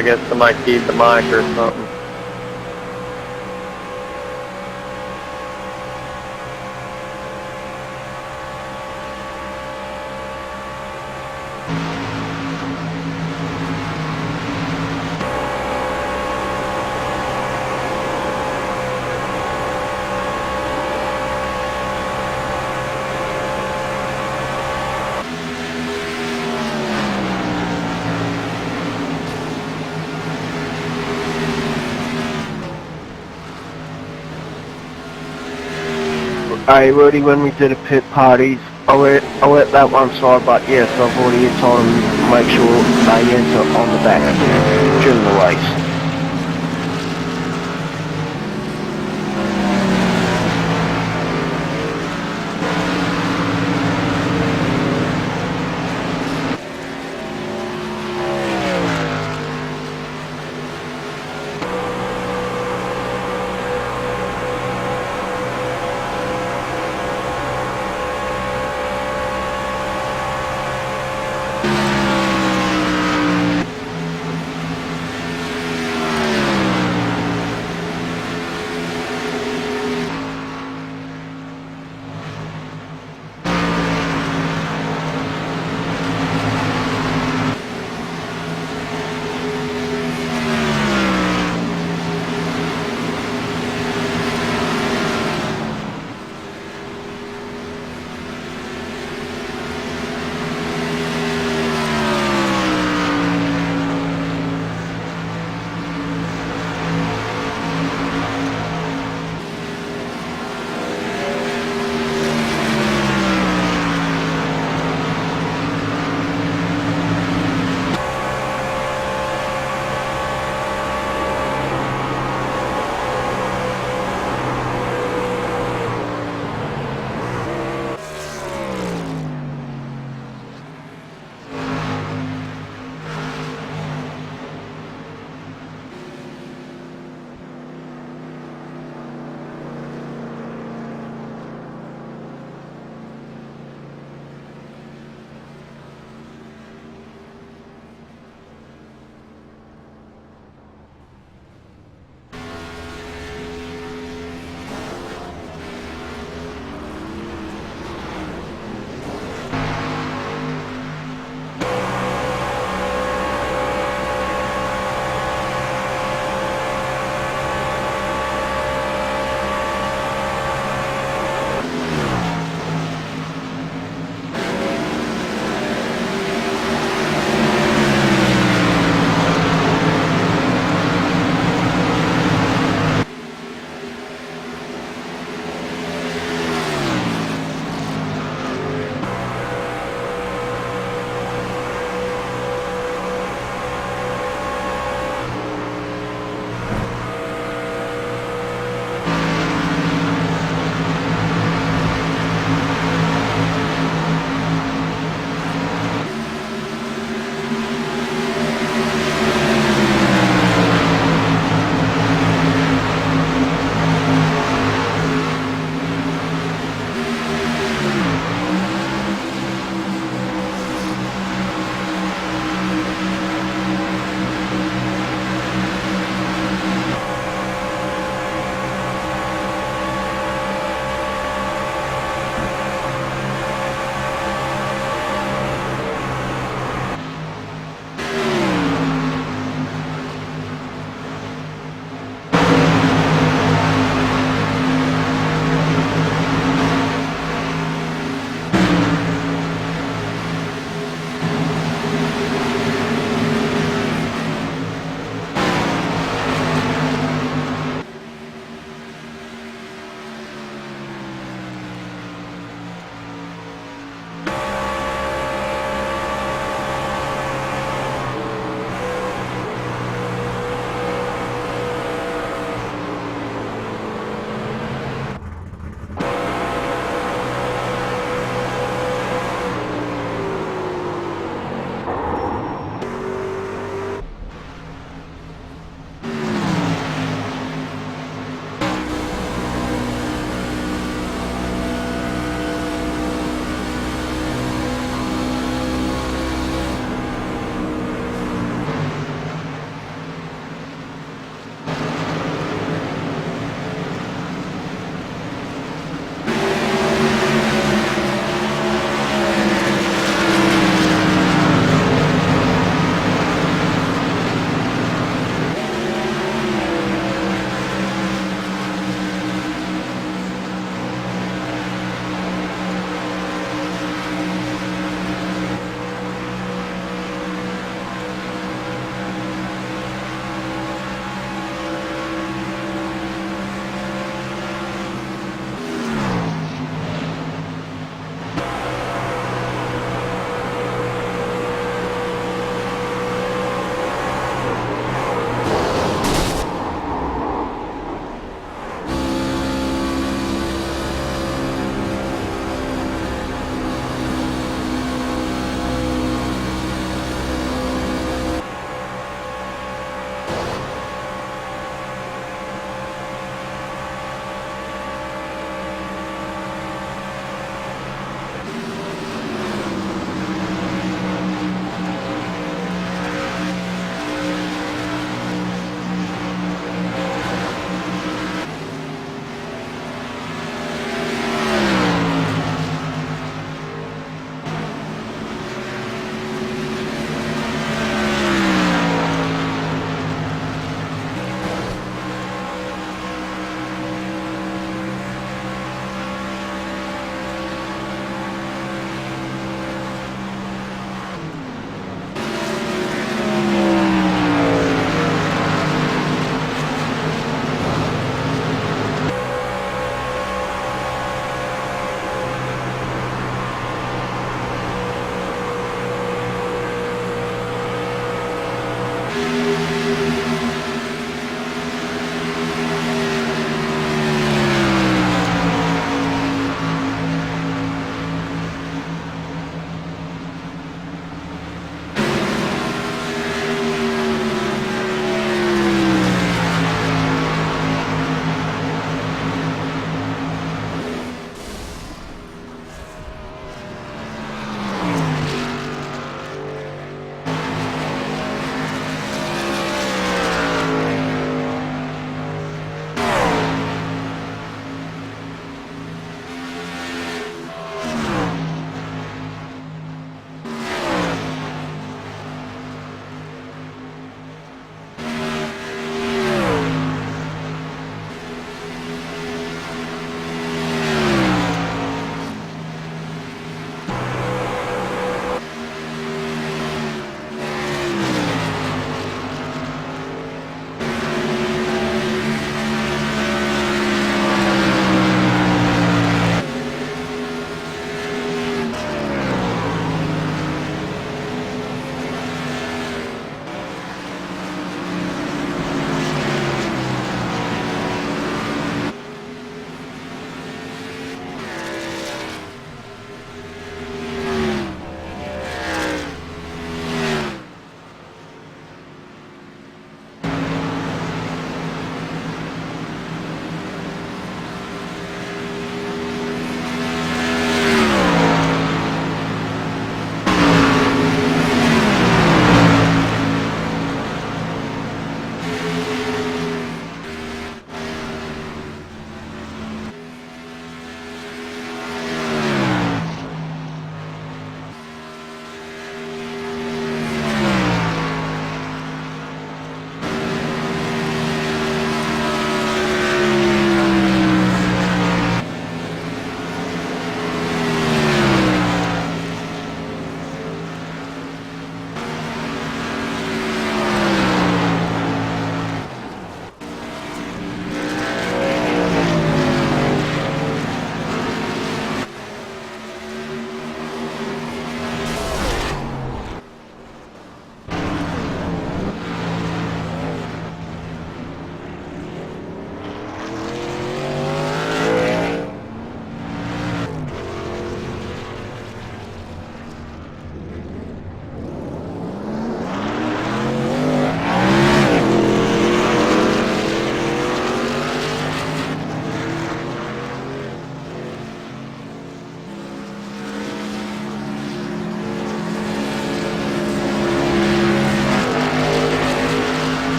I guess somebody keyed the mic or something. Hey Rudy, when we did the pit parties, I let that one slide, but yes, I've already told them to make sure they enter on the back during the race.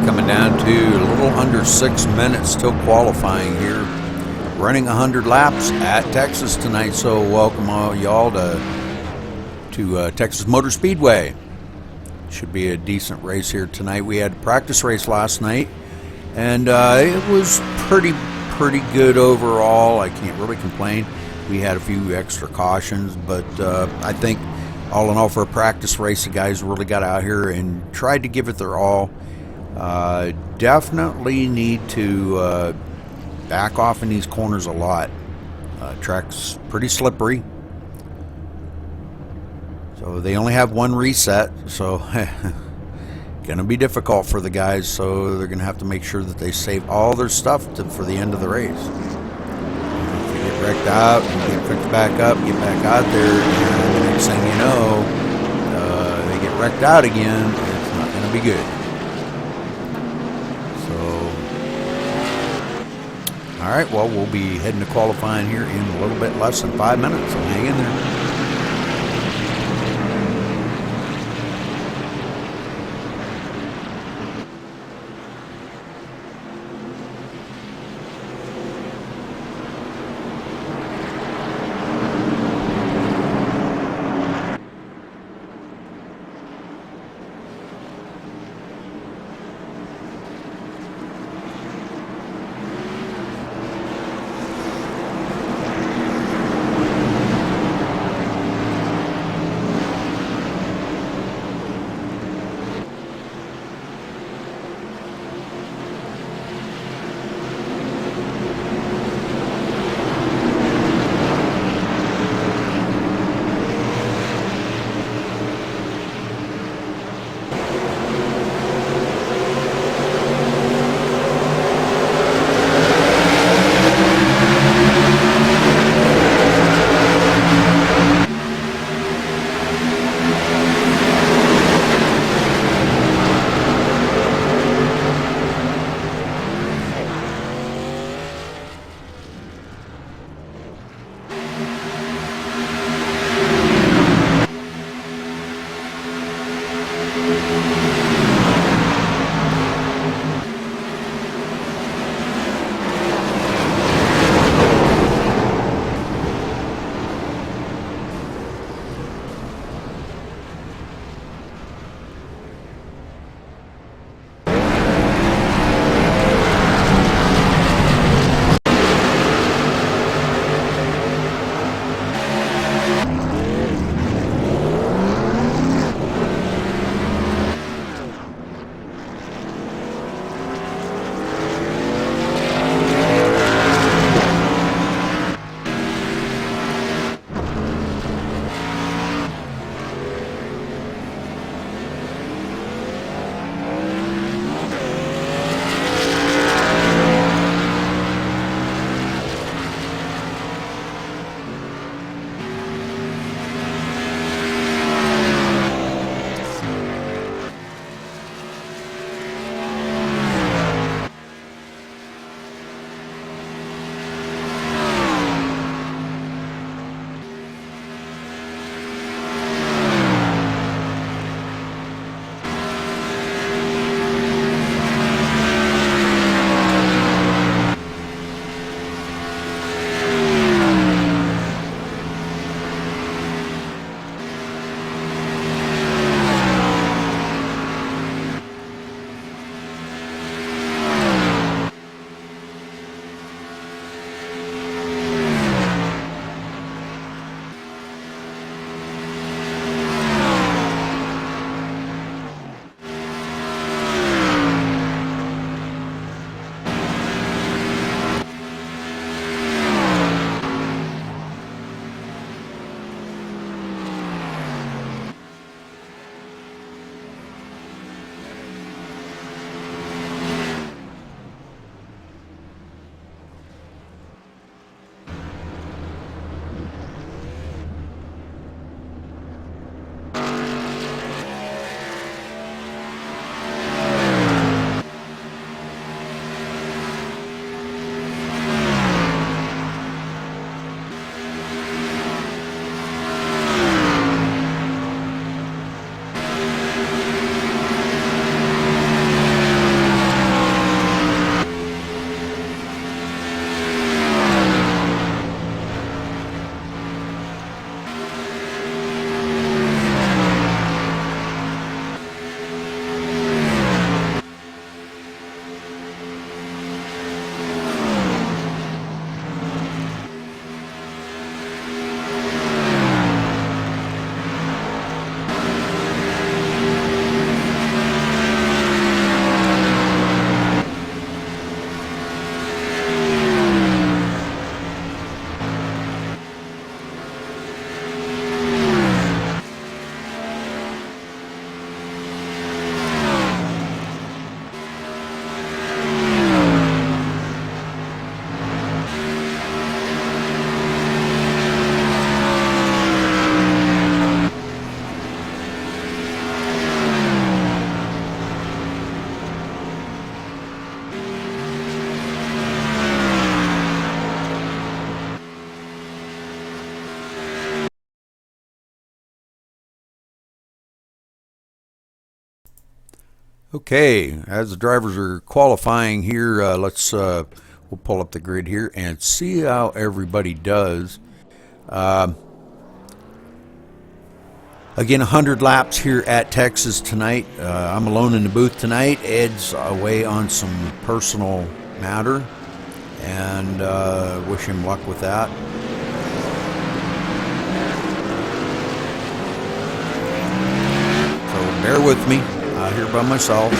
Coming down to a little under 6 minutes, still qualifying here. Running 100 laps at Texas tonight, so welcome all y'all to Texas Motor Speedway. Should be a decent race here tonight. We had a practice race last night, and it was pretty good overall. I can't really complain. We had a few extra cautions, but I think all in all for a practice race, the guys really got out here and tried to give it their all. Definitely need to back off in these corners a lot. Track's pretty slippery, so they only have one reset, so gonna be difficult for the guys, so they're gonna have to make sure that they save all their stuff for the end of the race. If they get wrecked out and get picked back up, get back out there, and the next thing you know, they get wrecked out again, it's not gonna be good. Alright, well, we'll be heading to qualifying here in a little bit less than 5 minutes, so hang in there. Okay, as the drivers are qualifying here, we'll pull up the grid here and see how everybody does. Again, 100 laps here at Texas tonight. I'm alone in the booth tonight. Ed's away on some personal matter, and wish him luck with that. So bear with me. Out here by myself.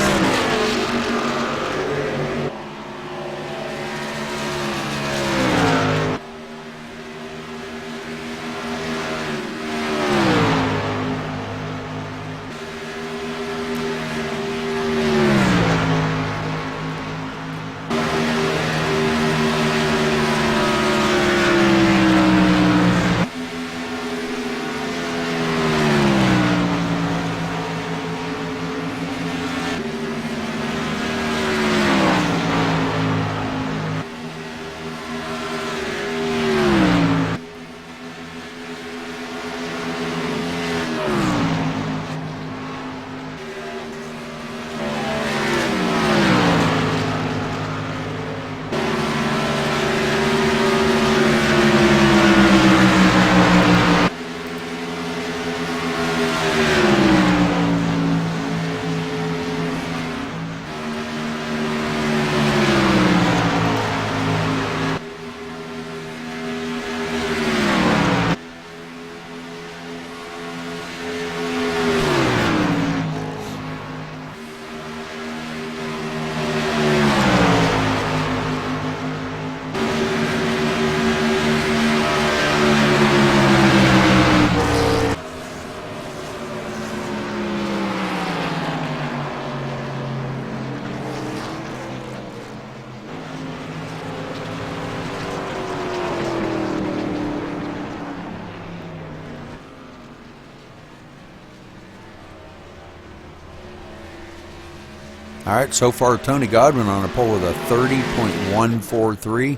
All right, so far Tony Godwin on a pole with a 30.143.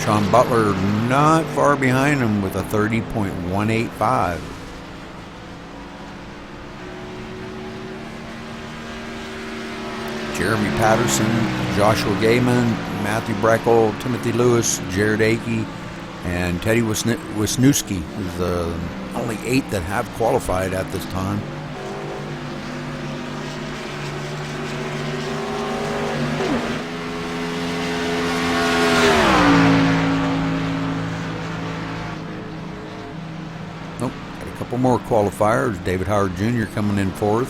Sean Butler not far behind him with a 30.185. Jeremy Patterson, Joshua Gaiman, Matthew Breckel, Timothy Lewis, Jared Akey, and Teddy Wisniewski is the only 8 that have qualified at this time. Couple more qualifiers. David Howard Jr. coming in 4th.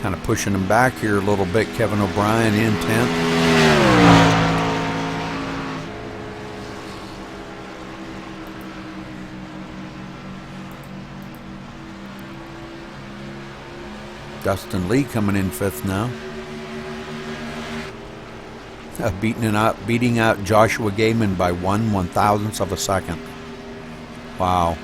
Kind of pushing him back here a little bit. Kevin O'Brien in 10th. Dustin Lee coming in 5th now. Beating out Joshua Gaiman by 1/1000th of a second. Wow.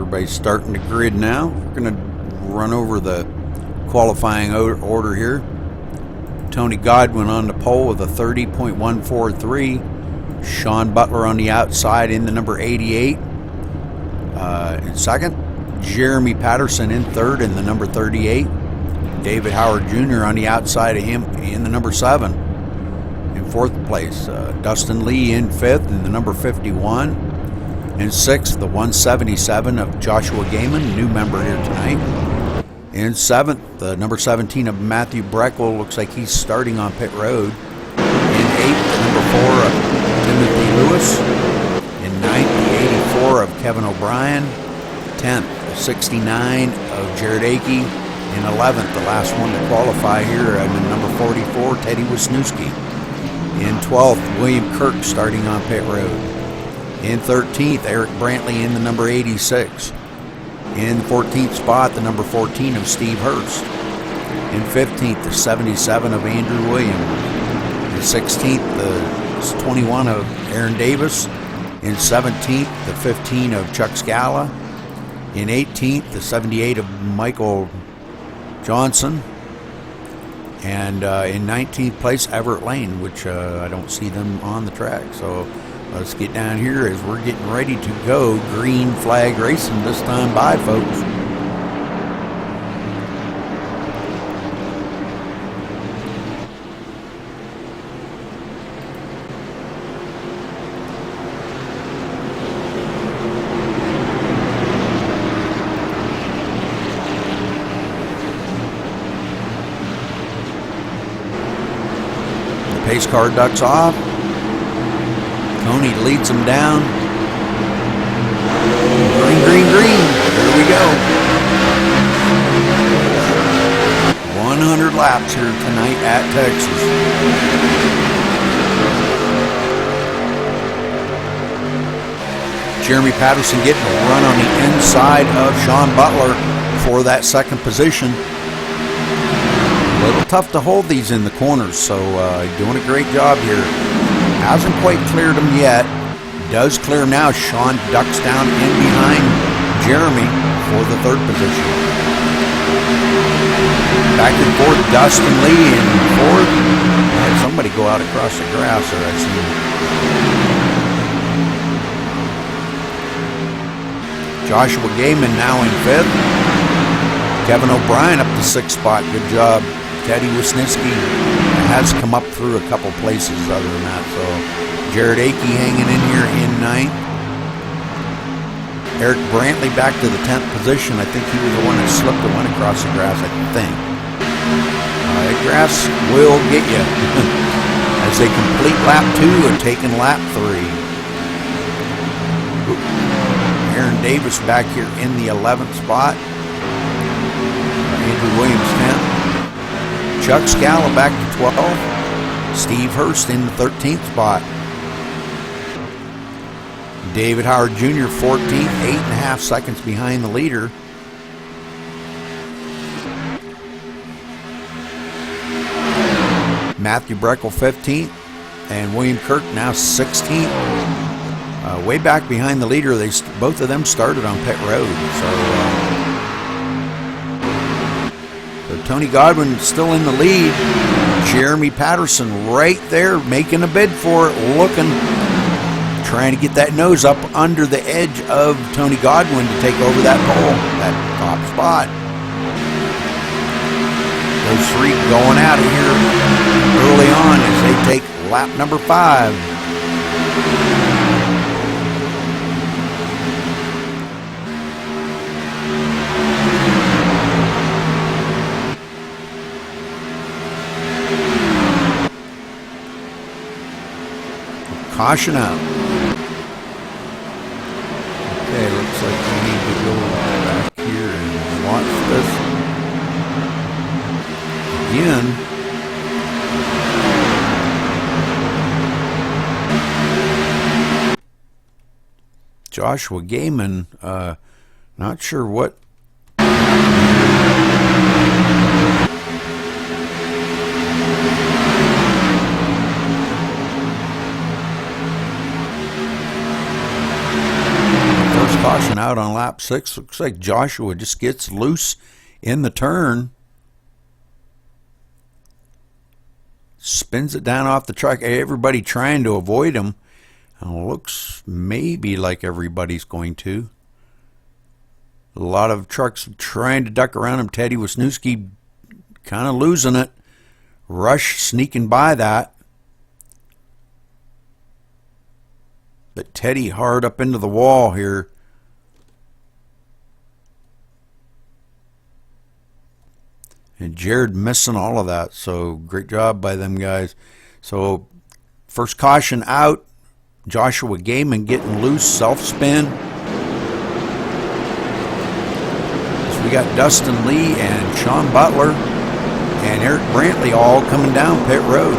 Everybody's starting to grid now. We're going to run over the qualifying order here. Tony Godwin on the pole with a 30.143. Sean Butler on the outside in the number 88. In second, Jeremy Patterson in third in the number 38. David Howard Jr. on the outside of him in the number 7. In fourth place, Dustin Lee in fifth in the number 51. In sixth, the 177 of Joshua Gaiman, new member here tonight. In seventh, the number 17 of Matthew Breckel, looks like he's starting on pit road. In eighth, the number 4 of Timothy Lewis. In ninth, the 84 of Kevin O'Brien. 10th, the 69 of Jared Akey. In 11th, the last one to qualify here, and the number 44, Teddy Wisniewski. In 12th, William Kirk starting on pit road. In 13th, Eric Brantley in the number 86. In 14th spot, the number 14 of Steve Hurst. In 15th, the 77 of Andrew Williams. In 16th, the 21 of Aaron Davis. In 17th, the 15 of Chuck Scala. In 18th, the 78 of Michael Johnson. And in 19th place, Everett Lane, which I don't see them on the track. So let's get down here as we're getting ready to go. Green flag racing this time by, folks. Pace car ducks off. Tony leads them down. Green, green, green. There we go. 100 laps here tonight at Texas. Jeremy Patterson getting a run on the inside of Sean Butler for that second position. A little tough to hold these in the corners, so doing a great job here. Hasn't quite cleared them yet. Does clear now. Sean ducks down in behind Jeremy for the third position. Back and forth, Dustin Lee in fourth. Had somebody go out across the grass there, I see. Joshua Gaiman now in fifth. Kevin O'Brien up to sixth spot. Good job. Teddy Wisniewski has come up through a couple places other than that. So Jared Akey hanging in here in ninth. Eric Brantley back to the 10th position. I think he was the one that slipped and went across the grass, I think. That grass will get you as they complete lap 2 and taking lap 3. Aaron Davis back here in the 11th spot. Andrew Williams 10th. Chuck Scala back to 12th. Steve Hurst in the 13th spot. David Howard Jr. 14th, 8.5 seconds behind the leader. Matthew Breckel 15th, and William Kirk now 16th. Way back behind the leader. Both of them started on pit road. So Tony Godwin still in the lead. Jeremy Patterson right there making a bid for it, looking, trying to get that nose up under the edge of Tony Godwin to take over that pole, that top spot. Those three going out of here early on as they take lap number 5. Caution out. Okay, looks like we need to go back here and watch this again. Joshua Gaiman, not sure what. Caution out on lap lap 6. Looks like Joshua just gets loose in the turn. Spins it down off the track. Everybody trying to avoid him. Looks maybe like everybody's going to. A lot of trucks trying to duck around him. Teddy Wisniewski kind of losing it. Rush sneaking by that. But Teddy hard up into the wall here. And Jared missing all of that. So great job by them guys. So first caution out. Joshua Gaiman getting loose. Self-spin. So we got Dustin Lee and Sean Butler and Eric Brantley all coming down pit road.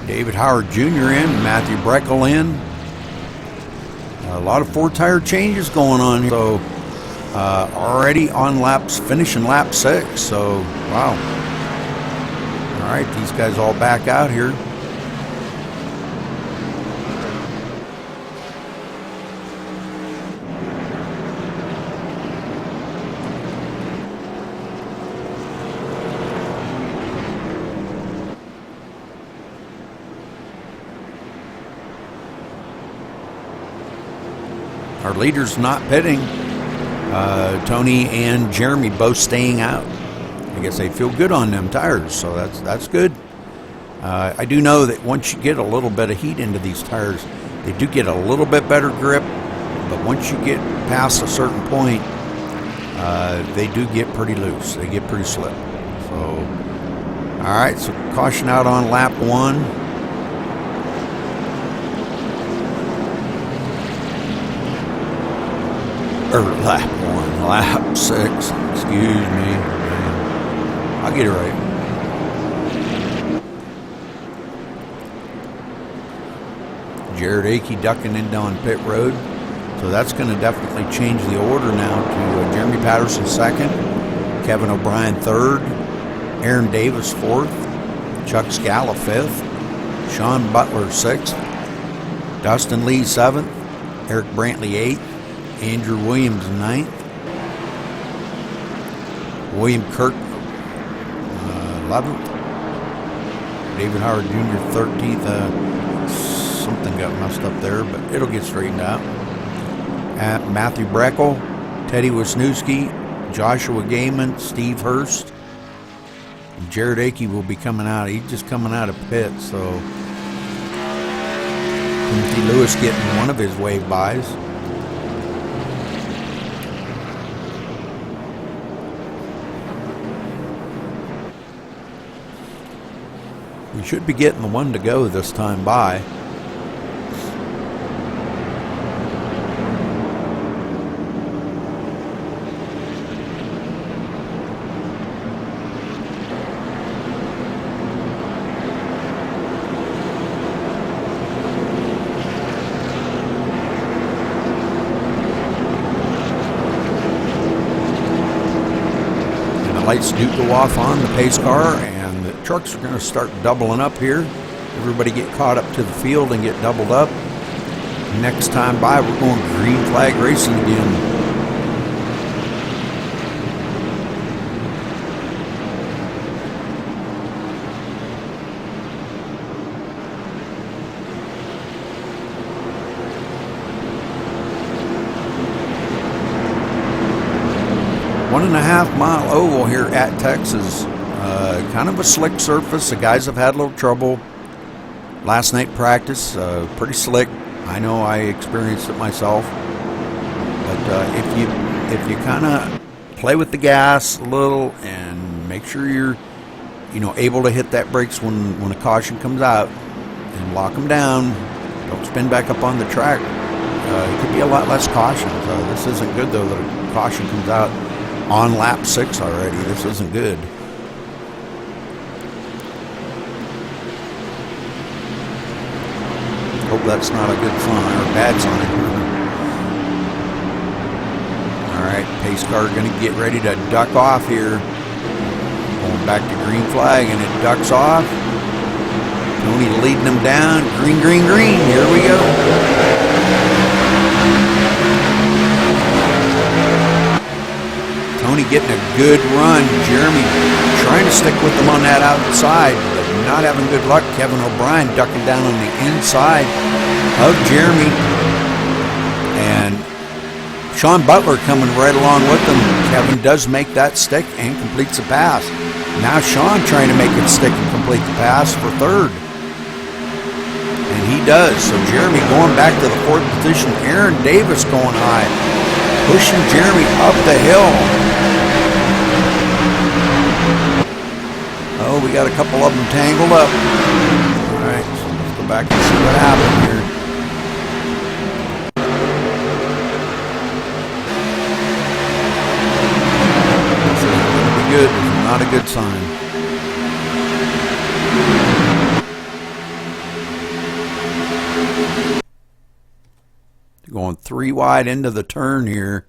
David Howard Jr. in, Matthew Breckel in. A lot of 4-tire changes going on here. So already on laps, finishing lap 6. So, wow. All right, these guys all back out here. Our leaders not pitting. Tony and Jeremy both staying out. I guess they feel good on them tires, so that's good. I do know that once you get a little bit of heat into these tires, they do get a little bit better grip, but once you get past a certain point, they do get pretty loose. They get pretty slick. So, all right, so caution out on lap 1. Or lap 1, lap 6, excuse me. I'll get it right. Jared Akey ducking in down pit road. So that's going to definitely change the order now to Jeremy Patterson 2nd, Kevin O'Brien 3rd, Aaron Davis 4th, Chuck Scala 5th, Sean Butler 6th, Dustin Lee 7th, Eric Brantley 8th, Andrew Williams 9th. William Kirk 11th. David Howard Jr. 13th. Something got messed up there, but it'll get straightened out. Matthew Breckel, Teddy Wisniewski, Joshua Gaiman, Steve Hurst. And Jared Akey will be coming out. He's just coming out of pit, so Timothy Lewis getting one of his wave bys. We should be getting the one to go this time by. And the lights do go off on the pace car, and the trucks are going to start doubling up here. Everybody get caught up to the field and get doubled up. Next time by, we're going green flag racing again. One-and-a-half-mile oval here at Texas. Kind of a slick surface. The guys have had a little trouble. Last night practice, pretty slick. I know I experienced it myself. But if you kind of play with the gas a little and make sure you're able to hit that brakes when a caution comes out and lock them down, don't spin back up on the track. It could be a lot less caution. This isn't good though that a caution comes out on lap 6 already. This isn't good. Hope that's not a good sign or bad sign. All right, pace car going to get ready to duck off here. Going back to green flag, and it ducks off. Tony leading them down. Green, green, green. Here we go. Tony getting a good run. Jeremy trying to stick with them on that outside, but not having good luck. Kevin O'Brien ducking down on the inside of Jeremy. And Sean Butler coming right along with them. Kevin does make that stick and completes the pass. Now Sean trying to make it stick and complete the pass for third. And he does. So Jeremy going back to the fourth position. Aaron Davis going high. Pushing Jeremy up the hill. Oh, we got a couple of them tangled up. All right, so let's go back and see what happened here. This isn't going to be good. This is not a good sign. Going 3 wide into the turn here.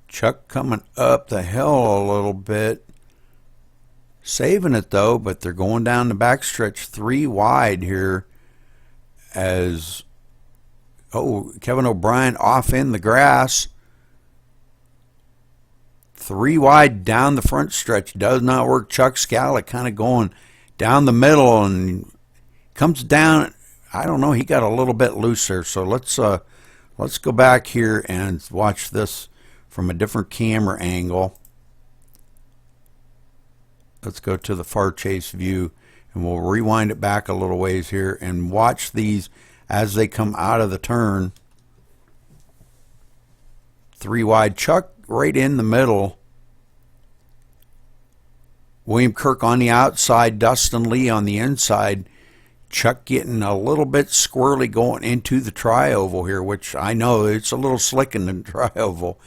Chuck coming up the hill a little bit. Saving it though, but they're going down the backstretch 3 wide here as, Kevin O'Brien off in the grass. 3 wide down the front stretch. Does not work. Chuck Scala kind of going down the middle and comes down. I don't know. He got a little bit loose there. So let's go back here and watch this from a different camera angle. Let's go to the far chase view, and we'll rewind it back a little ways here and watch these as they come out of the turn. 3 wide. Chuck right in the middle. William Kirk on the outside. Dustin Lee on the inside. Chuck getting a little bit squirrely going into the tri-oval here, which I know it's a little slick in the tri-oval.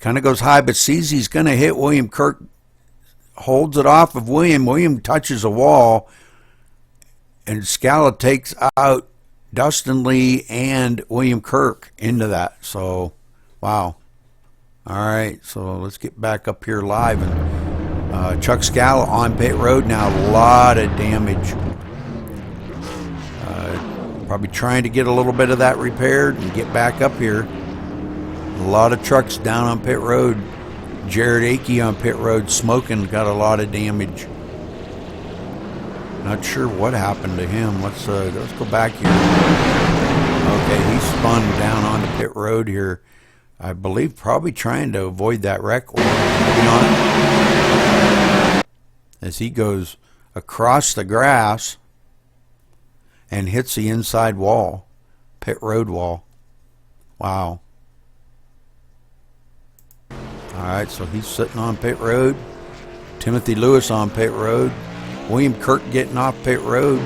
Kind of goes high, but sees he's going to hit William Kirk. Holds it off of William. William touches a wall, and Scala takes out Dustin Lee and William Kirk into that. So, wow. All right, so let's get back up here live. And Chuck Scala on pit road now. A lot of damage. Probably trying to get a little bit of that repaired and get back up here. A lot of trucks down on pit road. Jared Akey on pit road smoking, got a lot of damage. Not sure what happened to him. Let's go back here. Okay, he spun down onto pit road here. I believe probably trying to avoid that wreck or on as he goes across the grass and hits the inside wall, pit road wall. Wow. All right, so he's sitting on pit road. Timothy Lewis on pit road. William Kirk getting off pit road.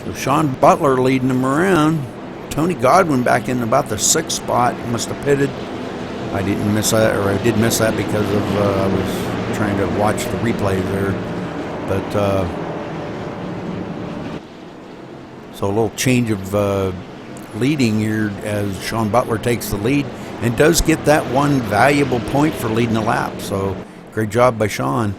So Sean Butler leading them around. Tony Godwin back in about the 6th spot. Must have pitted. I didn't miss that, or I did miss that because of I was trying to watch the replay there. But so a little change of leading here as Sean Butler takes the lead and does get that one valuable point for leading the lap. So great job by Sean.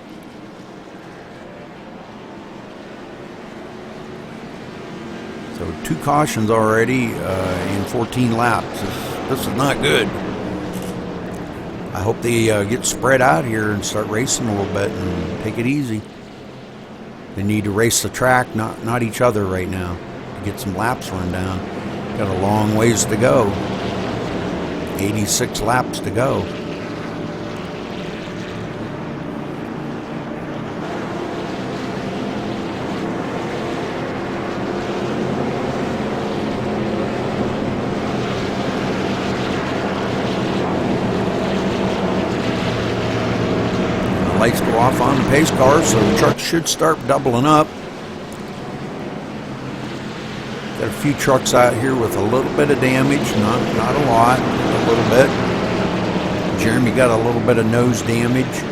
2 cautions already in 14 laps. This is not good. I hope they get spread out here and start racing a little bit and take it easy. They need to race the track, not each other right now, to get some laps run down. Got a long ways to go. 86 laps to go. Lights go off on the pace car, so the trucks should start doubling up. Got a few trucks out here with a little bit of damage, not a lot, a little bit. Jeremy got a little bit of nose damage.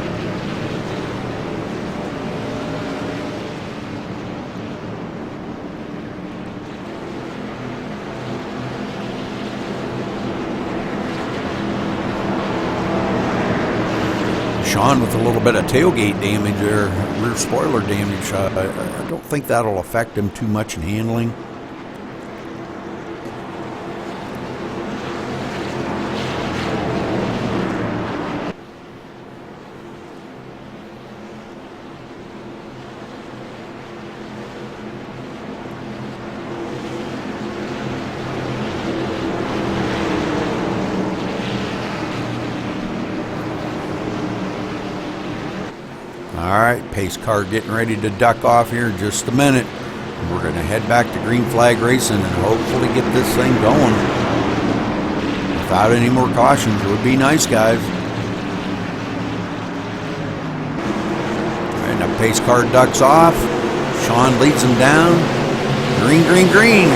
Sean with a little bit of tailgate damage there, rear spoiler damage. I don't think that'll affect him too much in handling. Alright, pace car getting ready to duck off here in just a minute. We're going to head back to Green Flag Racing and hopefully get this thing going. Without any more cautions, it would be nice, guys. Alright, now pace car ducks off. Sean leads him down. Green, green, green.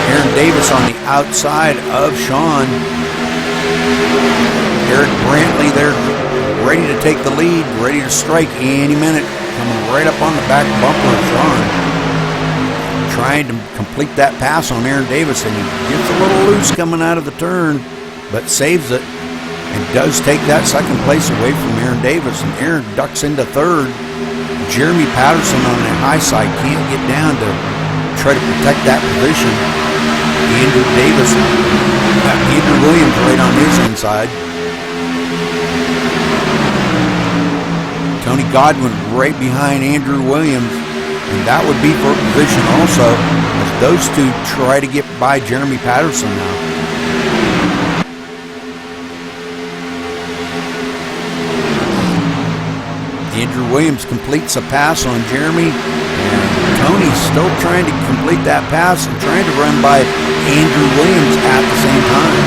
Aaron Davis on the outside of Sean. Eric Brantley there, ready to take the lead, ready to strike any minute, coming right up on the back bumper of Sean. Trying to complete that pass on Aaron Davis, and he gets a little loose coming out of the turn, but saves it, and does take that second place away from Aaron Davis, and Aaron ducks into third. Jeremy Patterson on the high side can't get down to try to protect that position. Andrew Davis, Andrew Williams right on his inside. Tony Godwin right behind Andrew Williams, and that would be for position also, as those two try to get by Jeremy Patterson now. Andrew Williams completes a pass on Jeremy, and Tony's still trying to complete that pass and trying to run by Andrew Williams at the same time.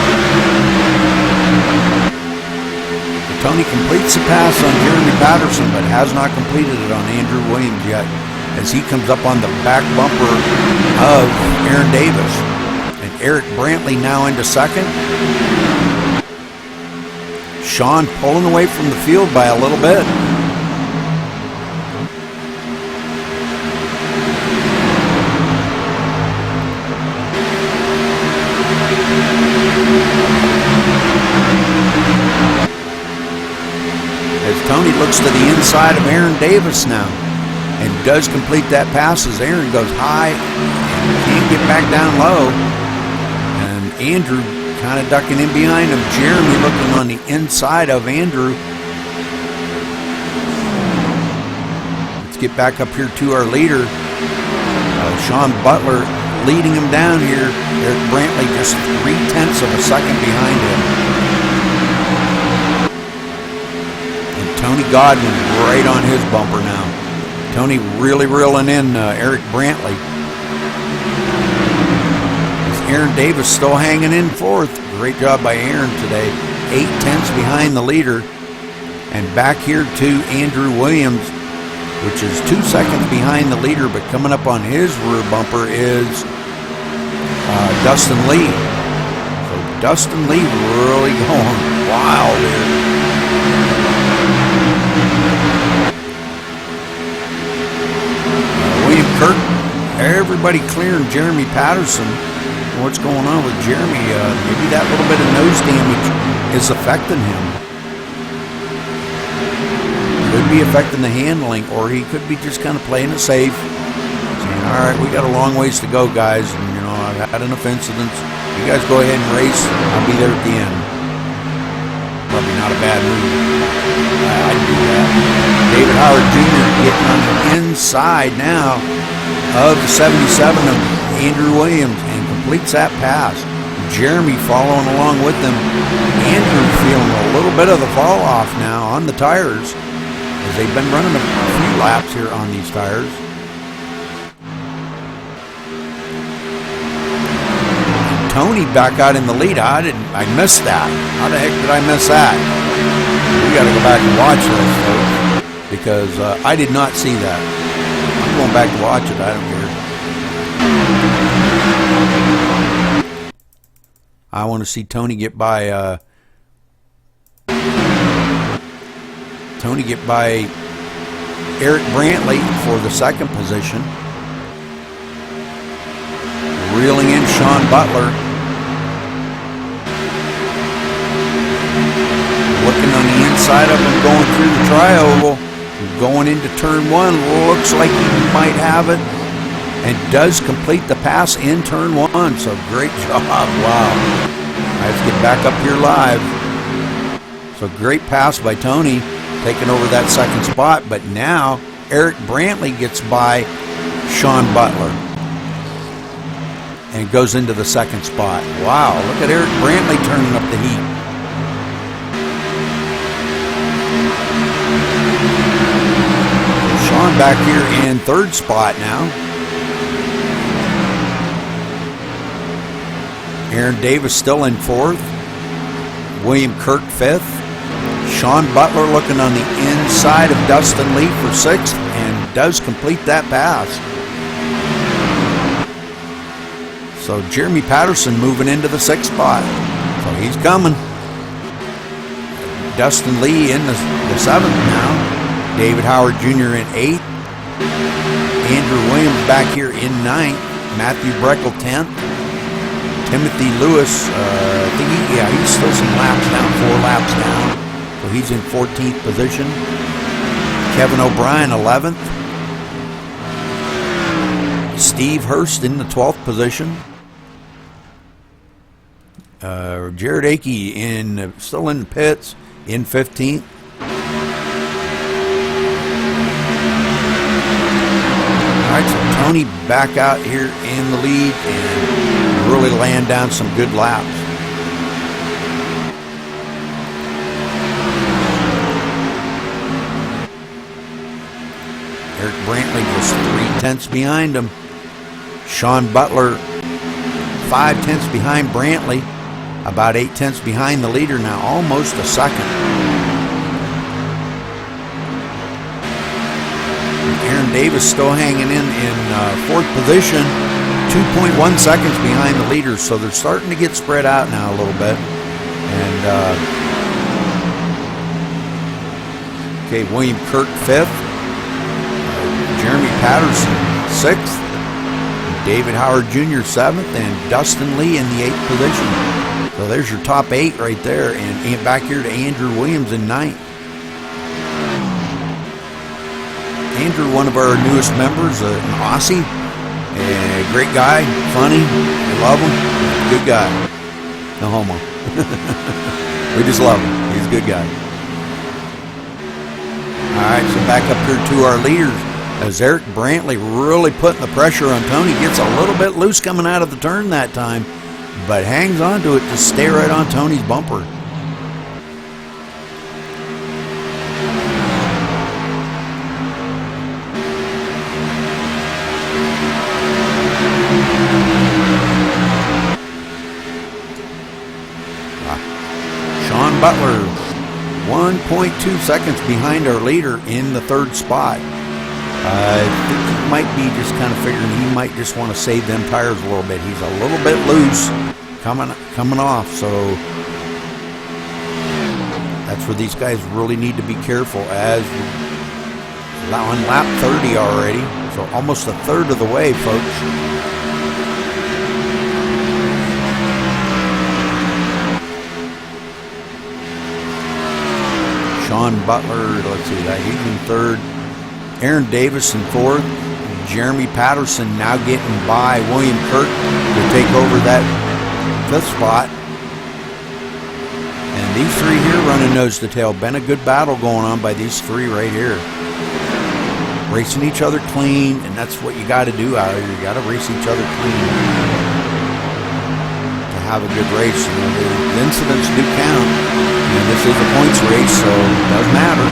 Tony completes the pass on Jeremy Patterson, but has not completed it on Andrew Williams yet, as he comes up on the back bumper of Aaron Davis. And Eric Brantley now into second. Sean pulling away from the field by a little bit. Tony looks to the inside of Aaron Davis now and does complete that pass as Aaron goes high, can't get back down low, and Andrew kind of ducking in behind him. Jeremy looking on the inside of Andrew. Let's get back up here to our leader, Sean Butler, leading him down here. Eric Brantley just 0.3 of a second behind him. Tony Godwin right on his bumper now. Tony really reeling in Eric Brantley. Aaron Davis still hanging in fourth. Great job by Aaron today. 0.8 behind the leader. And back here to Andrew Williams, which is 2 seconds behind the leader, but coming up on his rear bumper is Dustin Lee. So Dustin Lee really going wild here. William Kirk, everybody clearing Jeremy Patterson. What's going on with Jeremy? Maybe that little bit of nose damage is affecting him. Could be affecting the handling, or he could be just kind of playing it safe. Saying, all right, we got a long ways to go, guys. And, you know, I've had enough incidents. You guys go ahead and race. I'll be there at the end. Probably not a bad move. I'd do that. David Howard Jr. getting on the inside now of the 77 of Andrew Williams and completes that pass. Jeremy following along with them. Andrew feeling a little bit of the fall off now on the tires, as they've been running a few laps here on these tires. And Tony back out in the lead. I missed that. How the heck did I miss that? We got to go back and watch this, folks, because I did not see that. I'm going back to watch it. I don't care. I want to see Tony get by Eric Brantley for the second position. Reeling in Sean Butler. Looking on the inside of him, going through the tri-oval, going into turn one. Looks like he might have it, and does complete the pass in turn one. So great job. Wow. Let's get back up here live. So great pass by Tony, taking over that second spot. But now Eric Brantley gets by Sean Butler and goes into the second spot. Wow, look at Eric Brantley turning up the heat. Sean back here in third spot now. Aaron Davis still in fourth. William Kirk fifth. Sean Butler looking on the inside of Dustin Lee for sixth and does complete that pass. So Jeremy Patterson moving into the sixth spot. So he's coming. Dustin Lee in the seventh now. David Howard Jr. in eighth. Andrew Williams back here in ninth. Matthew Breckel 10th. Timothy Lewis, he's still some laps down, 4 laps down. So he's in 14th position. Kevin O'Brien, 11th. Steve Hurst in the 12th position. Jared Akey still in the pits in 15th. All right, so Tony back out here in the lead and really laying down some good laps. Eric Brantley just 3/10 behind him. Sean Butler 5/10 behind Brantley, about 8/10 behind the leader now, almost a second. Aaron Davis still hanging in fourth position, 2.1 seconds behind the leaders, so they're starting to get spread out now a little bit. And okay, William Kirk 5th, Jeremy Patterson 6th, David Howard Jr. 7th, and Dustin Lee in the 8th position. So there's your top 8 right there, and back here to Andrew Williams in 9th. Andrew, one of our newest members, an Aussie. Great guy, funny, love him, good guy, no homo. We just love him, he's a good guy. Alright, so back up here to our leaders, as Eric Brantley really putting the pressure on Tony, gets a little bit loose coming out of the turn that time, but hangs on to it to stay right on Tony's bumper. Butler 1.2 seconds behind our leader in the third spot. I think he might be just kind of figuring he might just want to save them tires a little bit. He's a little bit loose coming off, so that's where these guys really need to be careful, as on lap 30 already, so almost a third of the way, folks. Sean Butler, let's see, he's in third. Aaron Davis in fourth. Jeremy Patterson now getting by William Kirk to take over that fifth spot. And these three here running nose to tail. Been a good battle going on by these three right here. Racing each other clean, and that's what you got to do out here. You got to race each other clean to have a good race. You know, the incidents do count. And this is a points race, so it does matter.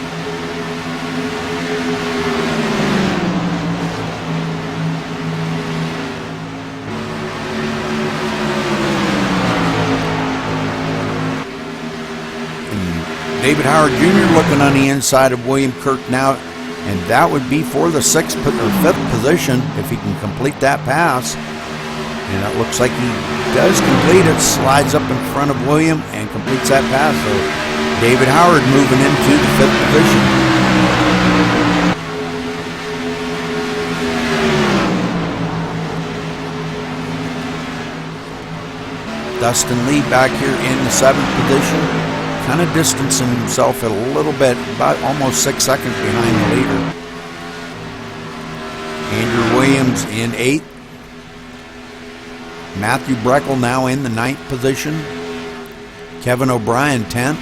David Howard Jr. looking on the inside of William Kirk now, and that would be for the fifth position if he can complete that pass. And it looks like he does complete it, slides up in front of William and completes that pass. So David Howard moving into the fifth position. Dustin Lee back here in the seventh position. Kind of distancing himself a little bit, about almost 6 seconds behind the leader. Andrew Williams in eighth. Matthew Breckel now in the ninth position. Kevin O'Brien 10th.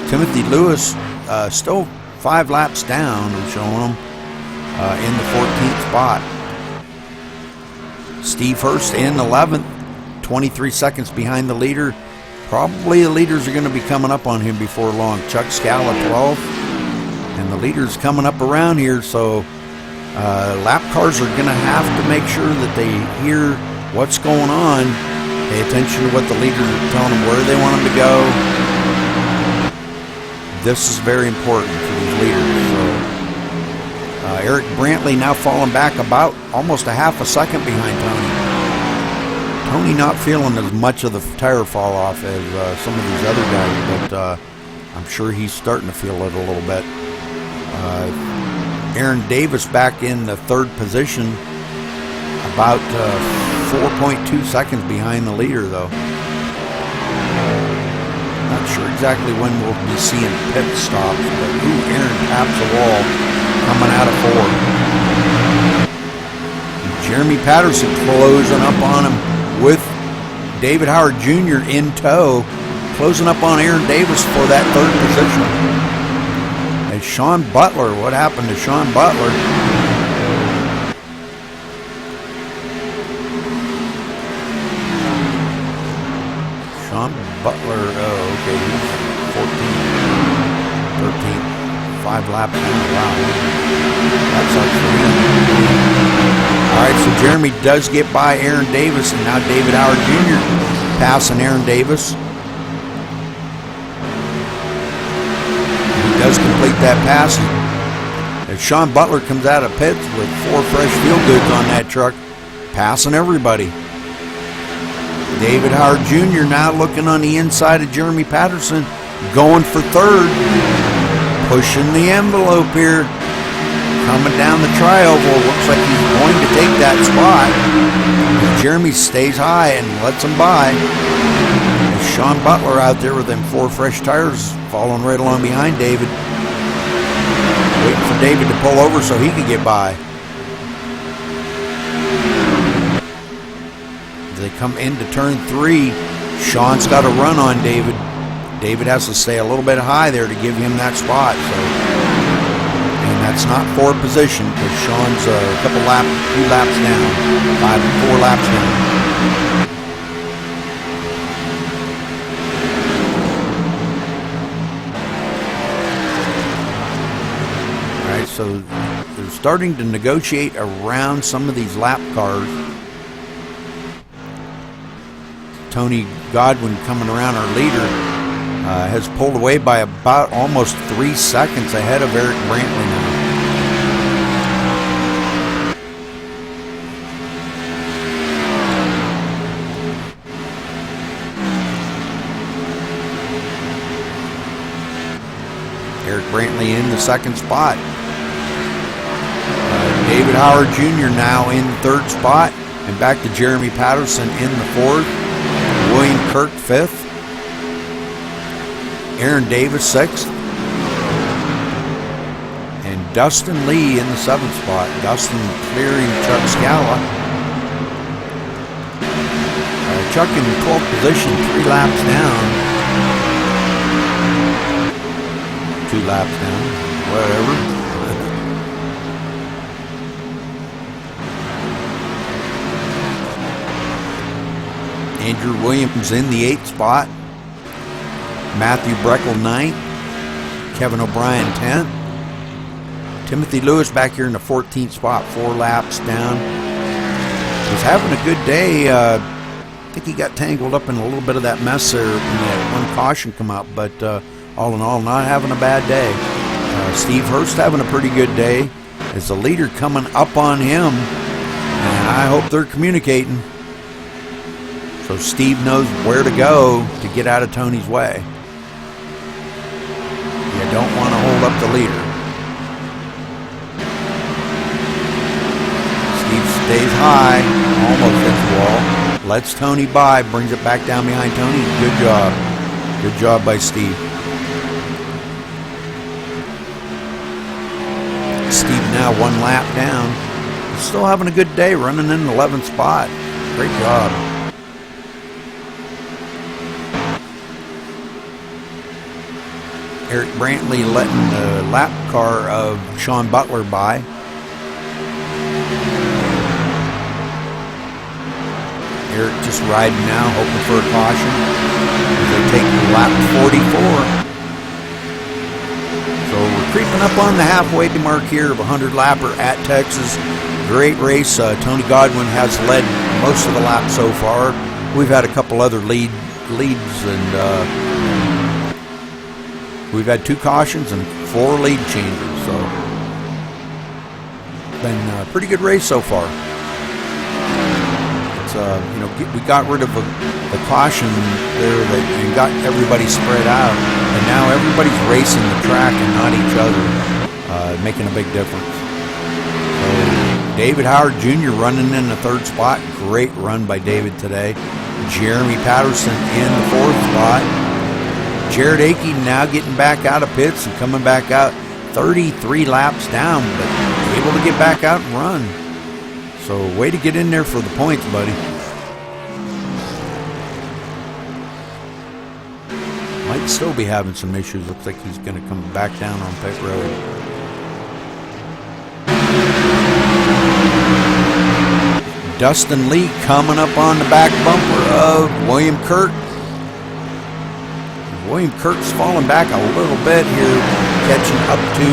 Timothy Lewis still 5 laps down, we're showing him in the 14th spot. Steve Hurst in 11th, 23 seconds behind the leader. Probably the leaders are going to be coming up on him before long. Chuck Scala 12th, and the leader's coming up around here, so lap cars are going to have to make sure that they hear what's going on, pay attention to what the leaders are telling them, where they want them to go. This is very important for these leaders. So, Eric Brantley now falling back about almost a half a second behind Tony. Tony not feeling as much of the tire fall off as some of these other guys, but I'm sure he's starting to feel it a little bit. Aaron Davis back in the third position, about 4.2 seconds behind the leader, though. Not sure exactly when we'll be seeing pit stops, but Aaron taps the wall coming out of fourth. Jeremy Patterson closing up on him with David Howard Jr. in tow, closing up on Aaron Davis for that third position. And Sean Butler, what happened to Sean Butler? Sean Butler, oh, okay, he's 14th, 13th, 5 laps down. Wow, that sucks for him. All right, so Jeremy does get by Aaron Davis, and now David Howard Jr. passing Aaron Davis. He does complete that pass. As Sean Butler comes out of pits with 4 fresh fuel goods on that truck, passing everybody. David Howard Jr. now looking on the inside of Jeremy Patterson, going for third, pushing the envelope here. Coming down the tri-oval, looks like he's going to take that spot. Jeremy stays high and lets him by. And Sean Butler out there with them 4 fresh tires, following right along behind David. Waiting for David to pull over so he could get by. As they come into turn 3, Sean's got a run on David. David has to stay a little bit high there to give him that spot. That's not for position because Sean's a couple laps, 2 laps down, 4 laps down. All right, so they're starting to negotiate around some of these lap cars. Tony Godwin coming around, our leader, has pulled away by about almost 3 seconds ahead of Eric Brantley now. Eric Brantley in the second spot. David Howard Jr. now in the third spot, and back to Jeremy Patterson in the fourth. William Kirk fifth. Aaron Davis 6th. Dustin Lee in the 7th spot. Dustin clearing Chuck Scala. Chuck in 12th position, 3 laps down. 2 laps down, whatever. Andrew Williams in the 8th spot. Matthew Breckel 9th. Kevin O'Brien 10th. Timothy Lewis back here in the 14th spot, 4 laps down. Was having a good day. I think he got tangled up in a little bit of that mess there when that one caution come out, but all in all, not having a bad day. Steve Hurst having a pretty good day. As the leader coming up on him, and I hope they're communicating. So Steve knows where to go to get out of Tony's way. You don't want to hold up the leader. Steve stays high, almost hits the wall. Lets Tony by, brings it back down behind Tony. Good job. Good job by Steve. Steve now 1 lap down. Still having a good day, running in the 11th spot. Great job. Eric Brantley letting the lap car of Sean Butler by. Eric just riding now, hoping for a caution. They take lap 44. So we're creeping up on the halfway mark here of a 100-lapper at Texas. Great race. Tony Godwin has led most of the laps so far. We've had a couple other leads, and we've had 2 cautions and 4 lead changes. So been a pretty good race so far. We got rid of the caution there and got everybody spread out, and now everybody's racing the track and not each other, making a big difference. So David Howard Jr. running in the 3rd spot. Great run by David today. Jeremy Patterson in the 4th spot. Jared Akey now getting back out of pits and coming back out 33 laps down, but able to get back out and run. So way to get in there for the points, buddy. Might still be having some issues. Looks like he's going to come back down on pit road. Dustin Lee coming up on the back bumper of William Kirk. William Kirk's falling back a little bit here, catching up to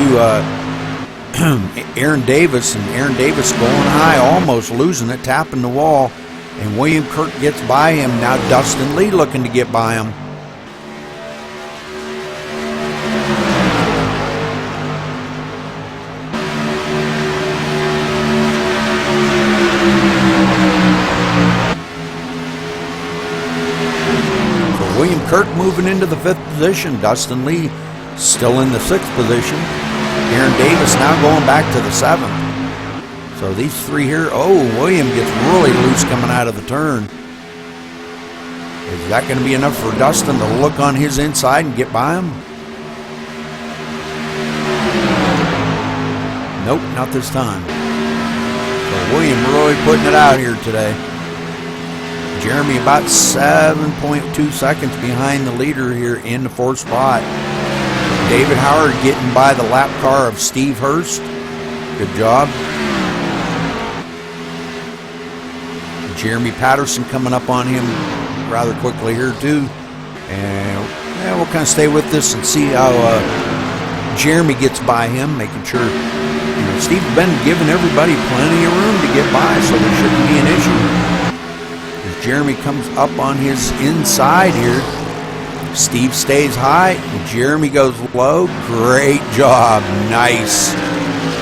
Aaron Davis, and Aaron Davis going high, almost losing it, tapping the wall, and William Kirk gets by him. Now Dustin Lee looking to get by him. So William Kirk moving into the 5th position. Dustin Lee still in the 6th position. Aaron Davis now going back to the 7th. So these 3 here. Oh, William gets really loose coming out of the turn. Is that going to be enough for Dustin to look on his inside and get by him? Nope, not this time. So William really putting it out here today. Jeremy about 7.2 seconds behind the leader here in the 4th spot. David Howard getting by the lap car of Steve Hurst. Good job. Jeremy Patterson coming up on him rather quickly here too. And we'll kind of stay with this and see how Jeremy gets by him, making sure Steve's been giving everybody plenty of room to get by, so there shouldn't be an issue. As Jeremy comes up on his inside here, Steve stays high, Jeremy goes low. Great job, nice.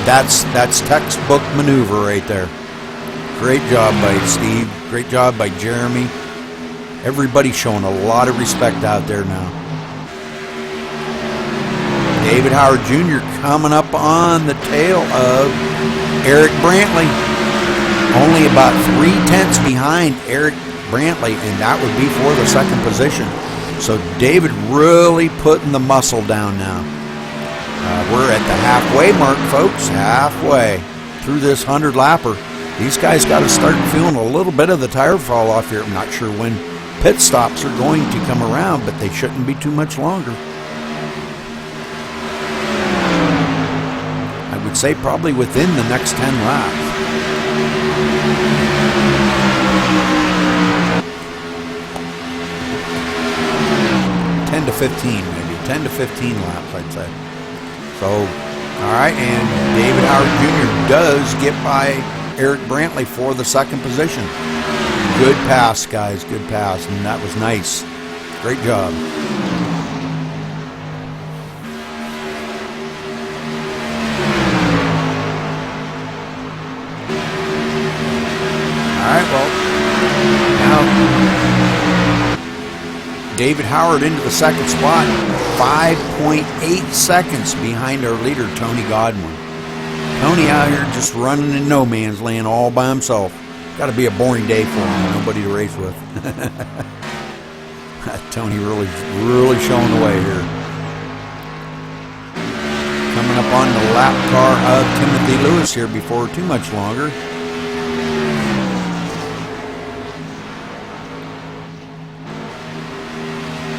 That's textbook maneuver right there. Great job by Steve, great job by Jeremy. Everybody's showing a lot of respect out there now. David Howard Jr. coming up on the tail of Eric Brantley. Only about 3/10 behind Eric Brantley, and that would be for the 2nd position. So David really putting the muscle down now. We're at the halfway mark, folks. Halfway through this 100-lapper. These guys got to start feeling a little bit of the tire fall off here. I'm not sure when pit stops are going to come around, but they shouldn't be too much longer. I would say probably within the next 10 laps. To 15, maybe 10 to 15 laps, I'd say. So, all right, and David Howard Jr. does get by Eric Brantley for the second position. Good pass, guys, good pass, and that was nice. Great job. All right, well, now David Howard into the second spot, 5.8 seconds behind our leader, Tony Godwin. Tony out here just running in no man's land all by himself. Got to be a boring day for him, nobody to race with. Tony really showing the way here. Coming up on the lap car of Timothy Lewis here before too much longer.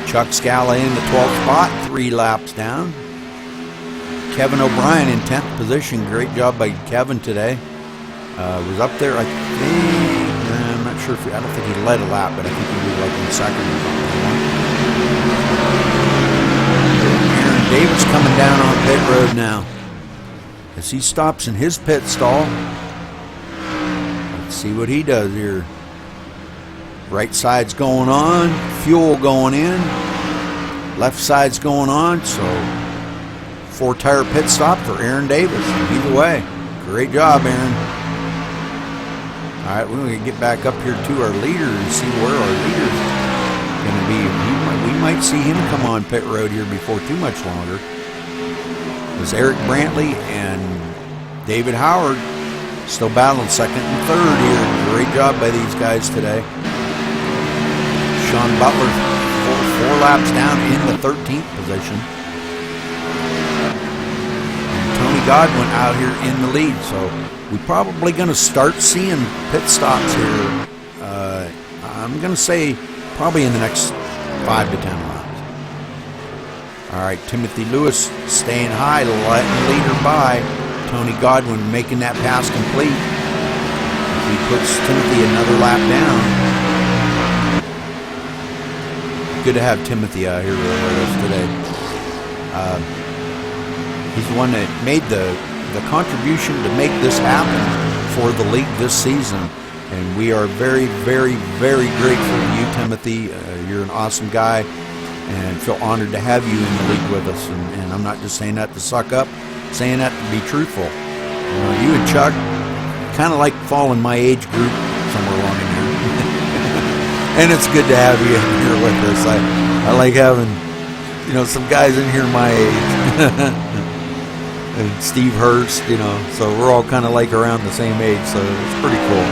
Chuck Scala in the 12th spot, 3 laps down. Kevin O'Brien in 10th position. Great job by Kevin today. Was up there, I think, I'm not sure if I don't think he led a lap, but I think he was like in second or something. Aaron Davis coming down on pit road now as he stops in his pit stall. Let's see what he does here. Right side's going on, fuel going in, left side's going on, so 4-tire pit stop for Aaron Davis. Either way, great job, Aaron. All right, we're going to get back up here to our leader and see where our leader's going to be. We might see him come on pit road here before too much longer. There's Eric Brantley and David Howard still battling second and third here. Great job by these guys today. Sean Butler, 4 laps down in the 13th position. And Tony Godwin out here in the lead. So we're probably going to start seeing pit stops here. I'm going to say probably in the next 5 to 10 laps. All right, Timothy Lewis staying high, letting the leader by. Tony Godwin making that pass complete. He puts Timothy another lap down. Good to have Timothy out here with us today. He's the one that made the contribution to make this happen for the league this season. And we are very, very, very grateful to you, Timothy. You're an awesome guy and feel honored to have you in the league with us. And I'm not just saying that to suck up, saying that to be truthful. You and Chuck kind of like fall in my age group somewhere along in here. And it's good to have you in here with us. I like having, some guys in here my age. And Steve Hurst, so we're all kind of like around the same age, so it's pretty cool.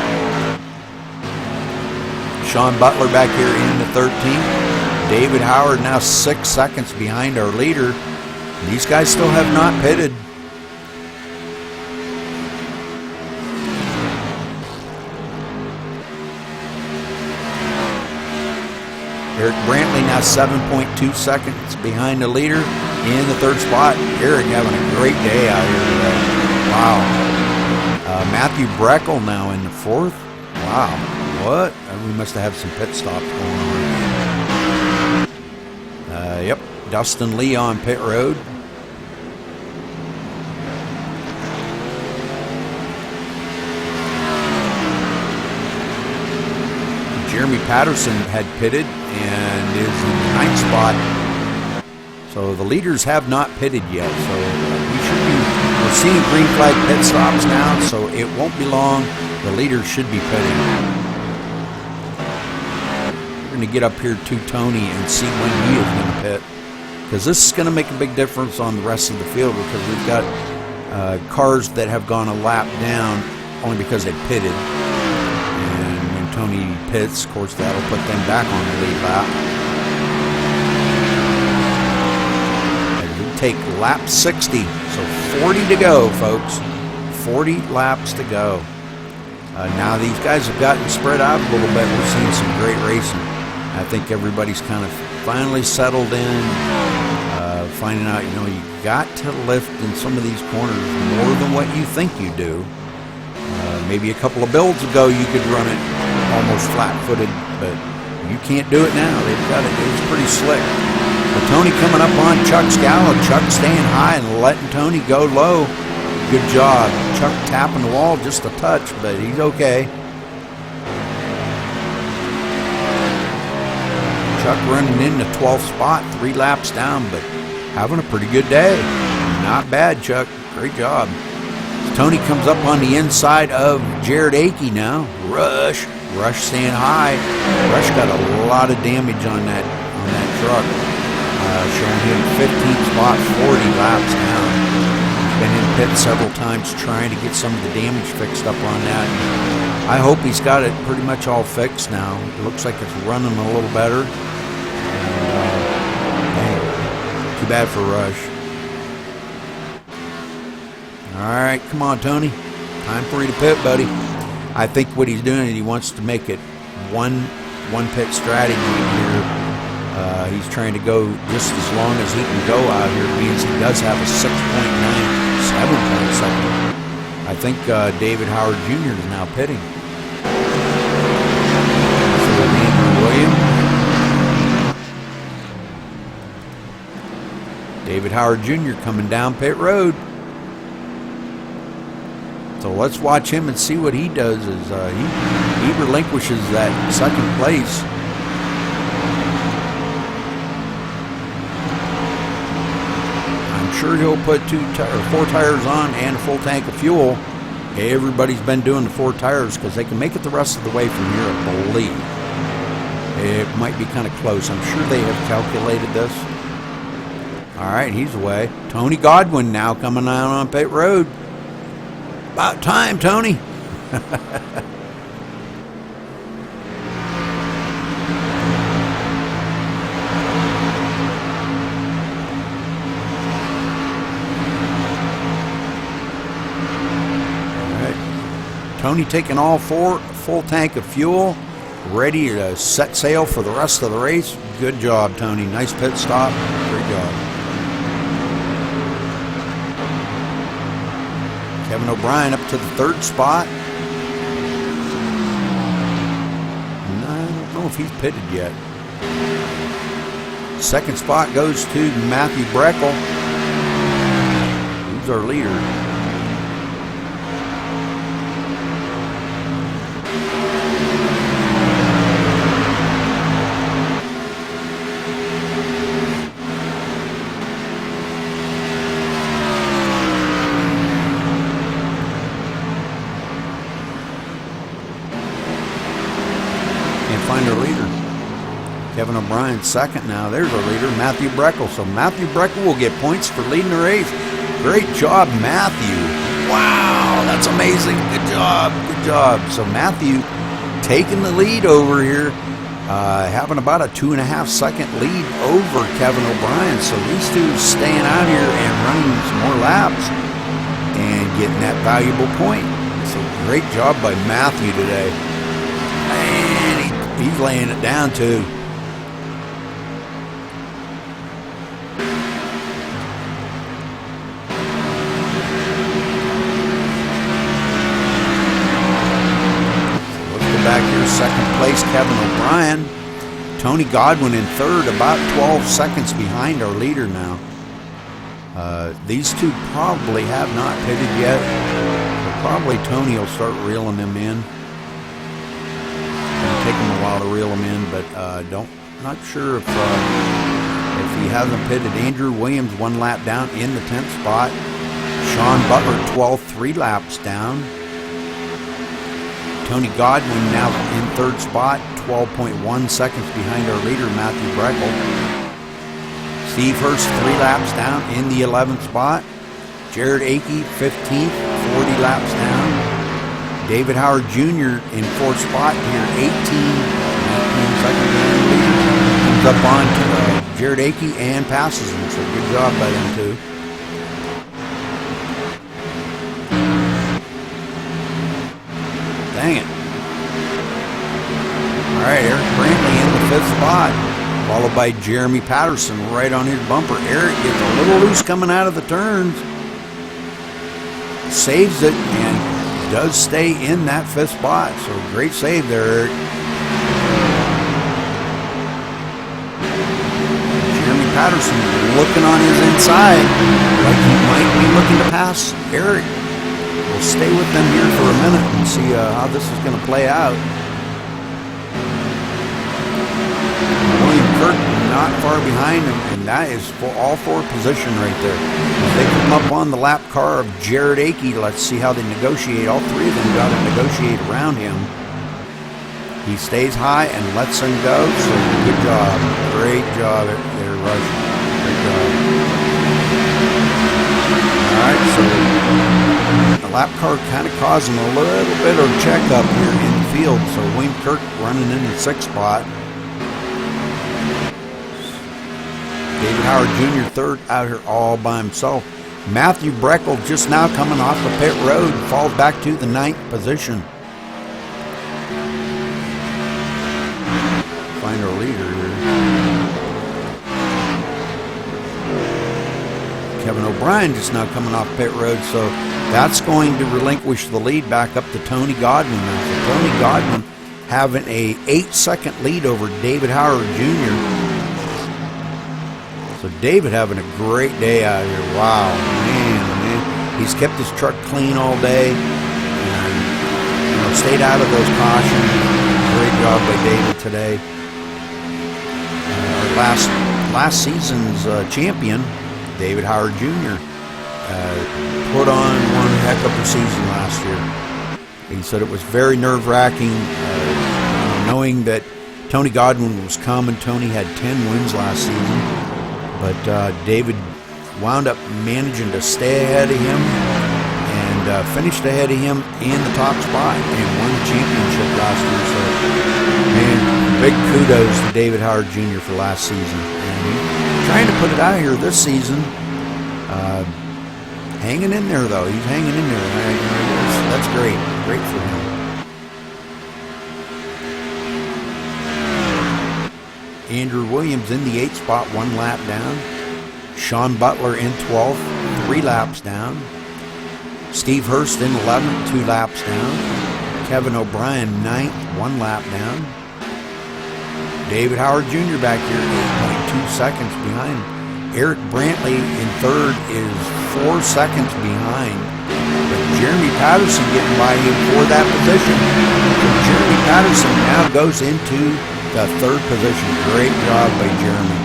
Sean Butler back here in the 13th. David Howard now 6 seconds behind our leader. These guys still have not pitted. Eric Brantley now 7.2 seconds behind the leader in the 3rd spot. Eric having a great day out here today. Wow. Matthew Breckel now in the 4th. Wow. What? We must have some pit stops going on. Yep. Dustin Lee on pit road. Jeremy Patterson had pitted and is in the 9th spot. So the leaders have not pitted yet. So we're seeing green flag pit stops now, so it won't be long. The leaders should be pitting. We're going to get up here to Tony and see when he is going to pit, because this is going to make a big difference on the rest of the field, because we've got cars that have gone a lap down only because they pitted. Tony pits, of course, that'll put them back on the lead lap. As we take lap 60. So 40 to go, folks. 40 laps to go. Now these guys have gotten spread out a little bit. We're seeing some great racing. I think everybody's kind of finally settled in, finding out, you got to lift in some of these corners more than what you think you do. Maybe a couple of builds ago you could run it almost flat-footed, but you can't do it now. They've got it. It's pretty slick. But Tony coming up on Chuck's Gallo. Chuck staying high and letting Tony go low. Good job. Chuck tapping the wall just a touch, but he's okay. Chuck running in the 12th spot, 3 laps down, but having a pretty good day. Not bad, Chuck. Great job. Tony comes up on the inside of Jared Akey now. Rush staying high. Rush got a lot of damage on that truck. Showing him 15th spot, 40 laps down. He's been in pit several times trying to get some of the damage fixed up on that. I hope he's got it pretty much all fixed now. It looks like it's running a little better. And, too bad for Rush. All right, come on, Tony. Time for you to pit, buddy. I think what he's doing is he wants to make it one pit strategy here. He's trying to go just as long as he can go out here. It means he does have a 6.97 second. I think David Howard Jr. is now pitting. So Andrew Williams. David Howard Jr. coming down pit road. So let's watch him and see what he does as he relinquishes that second place. I'm sure he'll put 4 tires on and a full tank of fuel. Everybody's been doing the 4 tires because they can make it the rest of the way from here, I believe. It might be kind of close. I'm sure they have calculated this. All right, he's away. Tony Godwin now coming out on pit road. About time, Tony. Tony taking all 4, full tank of fuel, ready to set sail for the rest of the race. Good job, Tony. Nice pit stop. Great job. Kevin O'Brien up to the 3rd spot. I don't know if he's pitted yet. 2nd spot goes to Matthew Breckel. Who's our leader? Find our leader. Kevin O'Brien 2nd now. There's our leader, Matthew Breckel. So Matthew Breckel will get points for leading the race. Great job, Matthew. Wow, that's amazing. Good job. Good job. So Matthew taking the lead over here, having about a 2.5 second lead over Kevin O'Brien. So these two staying out here and running some more laps and getting that valuable point. So great job by Matthew today. He's laying it down too. Let's go back here. 2nd place, Kevin O'Brien. Tony Godwin in 3rd, about 12 seconds behind our leader now. These two probably have not pitted yet. So probably Tony will start reeling them in. Take him a while to reel him in, but not sure if he hasn't pitted. Andrew Williams 1 lap down in the 10th spot. Sean Butler 12th, 3 laps down. Tony Godwin now in 3rd spot, 12.1 seconds behind our leader, Matthew Breckel. Steve Hurst 3 laps down in the 11th spot. Jared Akey 15th, 40 laps down. David Howard Jr. in 4th spot here, 19 seconds. Comes up on to Jared Akey and passes him. So good job by them two. Dang it. All right, Eric Brantley in the 5th spot, followed by Jeremy Patterson right on his bumper. Eric gets a little loose coming out of the turns. Saves it and does stay in that 5th spot. So great save there, Eric. Jeremy Patterson looking on his inside like he might be looking to pass Eric. We'll stay with them here for a minute and see how this is going to play out. William Kirk not far behind him, and that is for all 4 position right there. They come up on the lap car of Jared Akey. Let's see how they negotiate. All 3 of them got to negotiate around him. He stays high and lets him go, so good job. Great job there, Rush. Great job. All right, so the lap car kind of causing a little bit of checkup here in the field. So William Kirk running in the 6th spot. David Howard Jr. 3rd out here all by himself. Matthew Breckel just now coming off the pit road, falls back to the 9th position. Find our leader here. Kevin O'Brien just now coming off pit road, so that's going to relinquish the lead back up to Tony Godwin. So Tony Godwin having a 8-second lead over David Howard Jr. So David having a great day out here. Wow, man. He's kept his truck clean all day and stayed out of those cautions. Great job by David today. Last season's champion, David Howard Jr., put on one heck of a season last year. He said it was very nerve-wracking knowing that Tony Godwin was coming. Tony had 10 wins last season. But David wound up managing to stay ahead of him and finished ahead of him in the top spot and won the championship last year. So, man, big kudos to David Howard Jr. for last season. And he's trying to put it out here this season. Hanging in there, though. He's hanging in there. That's great. Great for him. Andrew Williams in the 8th spot, 1 lap down. Sean Butler in 12th, 3 laps down. Steve Hurst in 11th, 2 laps down. Kevin O'Brien 9th, 1 lap down. David Howard Jr. back here, 8.2 seconds behind. Eric Brantley in 3rd is 4 seconds behind. But Jeremy Patterson getting by him for that position. So Jeremy Patterson now goes into the 3rd position. Great job by Jeremy.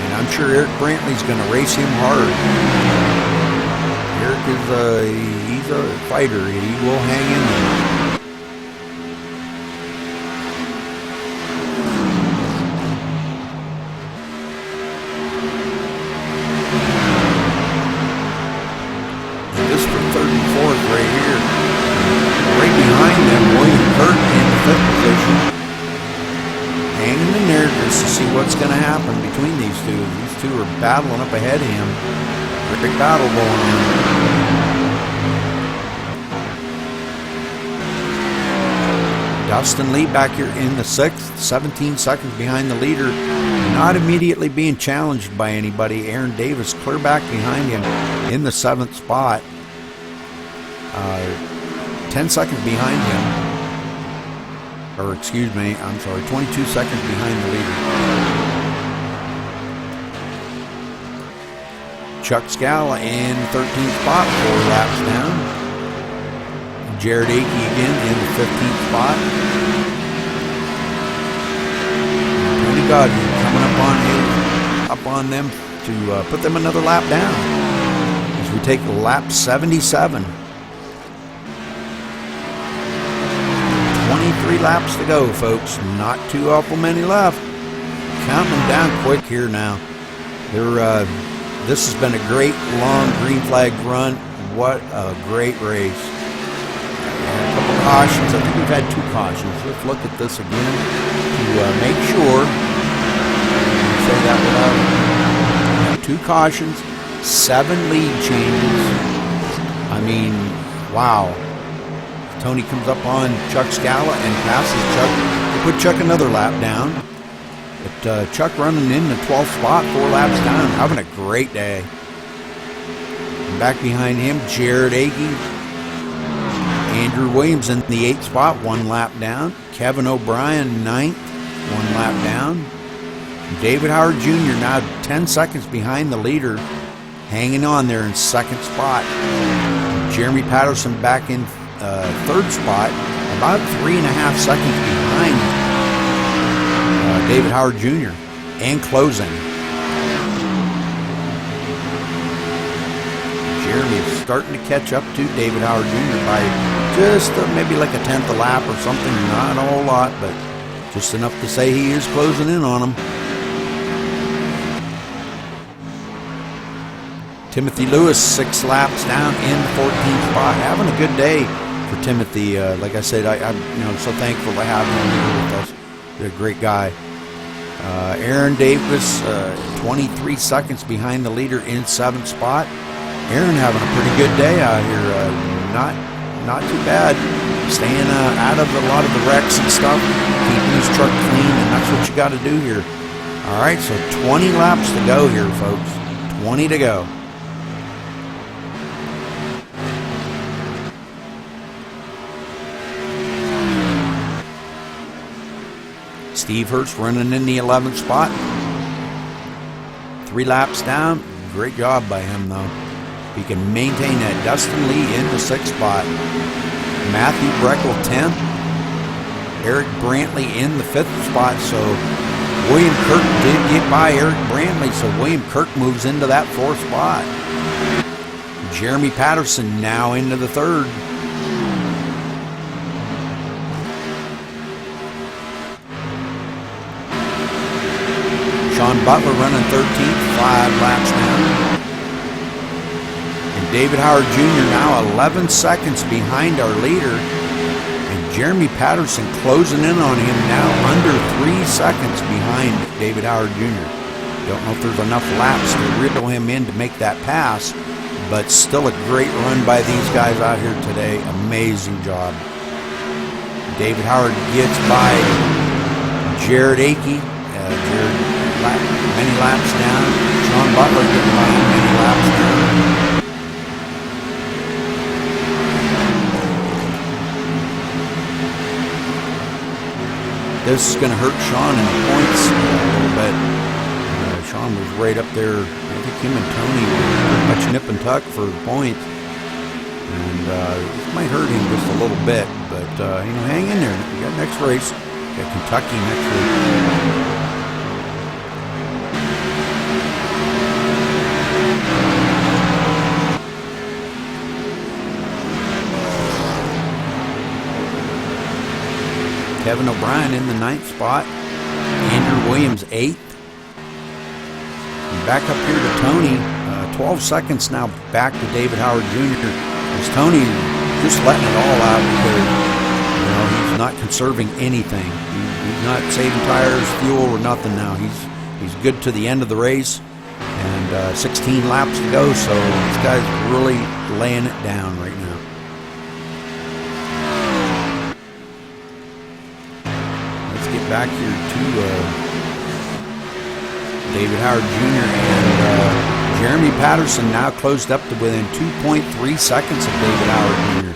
And I'm sure Eric Brantley's going to race him hard. Eric is he's a fighter. He will hang in there. And this for 3rd and 4th right here. Right behind them, William Kirk in the 5th position. Hanging in there just to see what's going to happen between these two. These two are battling up ahead of him. Big battle going on. Dustin Lee back here in the 6th, 17 seconds behind the leader. Not immediately being challenged by anybody. Aaron Davis clear back behind him in the 7th spot. 10 seconds behind him. Or excuse me, I'm sorry, 22 seconds behind the leader. Chuck Scala in 13th spot, 4 laps down. Jared Akey again in the 15th spot. Tony Godwin coming up on them to put them another lap down as we take lap 77. 23 laps to go, folks. Not too awful many left. Counting them down quick here now. This has been a great long green flag run. What a great race. A couple cautions. I think we've had 2 cautions. Let's look at this again to make sure say that without 2 cautions, 7 lead changes. I mean, wow. Tony comes up on Chuck Scala and passes Chuck. They put Chuck another lap down. But Chuck running in the 12th spot, 4 laps down, having a great day. And back behind him, Jared Agee. Andrew Williams in the 8th spot, 1 lap down. Kevin O'Brien, 9th, 1 lap down. David Howard Jr. now 10 seconds behind the leader, hanging on there in 2nd spot. Jeremy Patterson back in 3rd spot, about 3.5 seconds behind David Howard Jr. and closing. Jeremy is starting to catch up to David Howard Jr. by just maybe like a 10th a lap or something. Not a whole lot, but just enough to say he is closing in on him. Timothy Lewis 6 laps down in the 14th spot, having a good day for Timothy. Like I said, I'm so thankful to have him here with us. He's a great guy. Aaron Davis, 23 seconds behind the leader in 7th spot. Aaron having a pretty good day out here. Not too bad. Staying out of a lot of the wrecks and stuff. Keeping his truck clean, and that's what you got to do here. All right, so 20 laps to go here, folks. 20 to go. Steve Hurst running in the 11th spot. 3 laps down. Great job by him, though. He can maintain that. Dustin Lee in the 6th spot. Matthew Breckel 10th. Eric Brantley in the 5th spot. So William Kirk did get by Eric Brantley, so William Kirk moves into that 4th spot. Jeremy Patterson now into the 3rd. Sean Butler running 13th, 5 laps down. And David Howard Jr. now 11 seconds behind our leader. And Jeremy Patterson closing in on him now under 3 seconds behind David Howard Jr. Don't know if there's enough laps to reel him in to make that pass, but still a great run by these guys out here today. Amazing job. David Howard gets by Jared Akey. Many laps down. Sean Butler getting by him many laps down. This is going to hurt Sean in the points a little bit. Sean was right up there. I think him and Tony were pretty much nip and tuck for the points. And this might hurt him just a little bit. But, hang in there. You got next race. You got Kentucky next week. Kevin O'Brien in the 9th spot. Andrew Williams 8th. And back up here to Tony. 12 seconds now back to David Howard Jr. As Tony just letting it all out because he's not conserving anything. He's not saving tires, fuel, or nothing now. He's good to the end of the race. And 16 laps to go, so this guy's really laying it down right now. Back here to David Howard Jr. and Jeremy Patterson now closed up to within 2.3 seconds of David Howard Jr.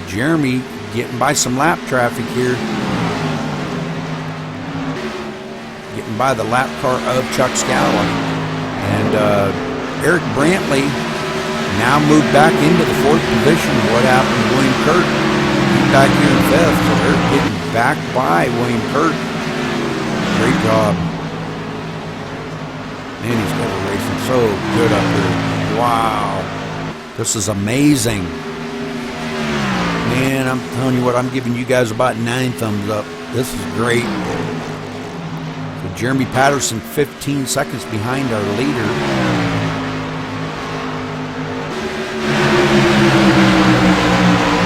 Jeremy getting by some lap traffic here. Getting by the lap car of Chuck Scala. And Eric Brantley now moved back into the 4th position. What happened to William Kirk? Back here in 5th, so they're getting back by William Kirk. Great job. Man, he's got a racing so good up here. Wow. This is amazing. Man, I'm telling you what, I'm giving you guys about 9 thumbs up. This is great. So Jeremy Patterson 15 seconds behind our leader.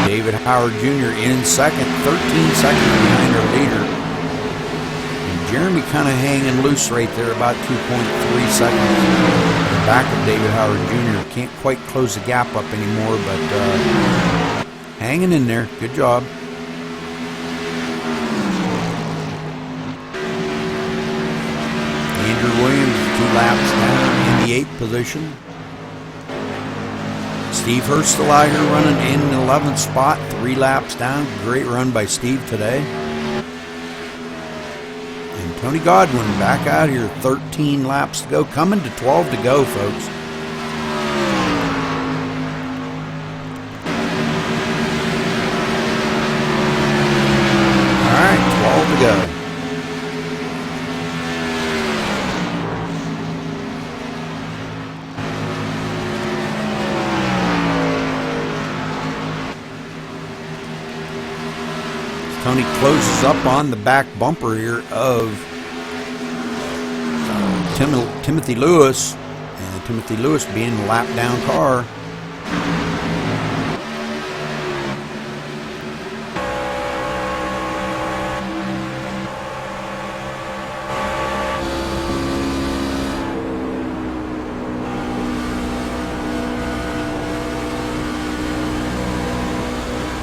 David Howard Jr. in 2nd, 13 seconds behind our leader. Jeremy kind of hanging loose right there, about 2.3 seconds. Back of David Howard Jr. Can't quite close the gap up anymore, but hanging in there. Good job. Andrew Williams, 2 laps down in the 8th position. Steve Hurstelager running in the 11th spot, 3 laps down. Great run by Steve today. And Tony Godwin back out here, 13 laps to go. Coming to 12 to go, folks. All right, 12 to go. Tony closes up on the back bumper here of Timothy Lewis, and Timothy Lewis being the lap down car.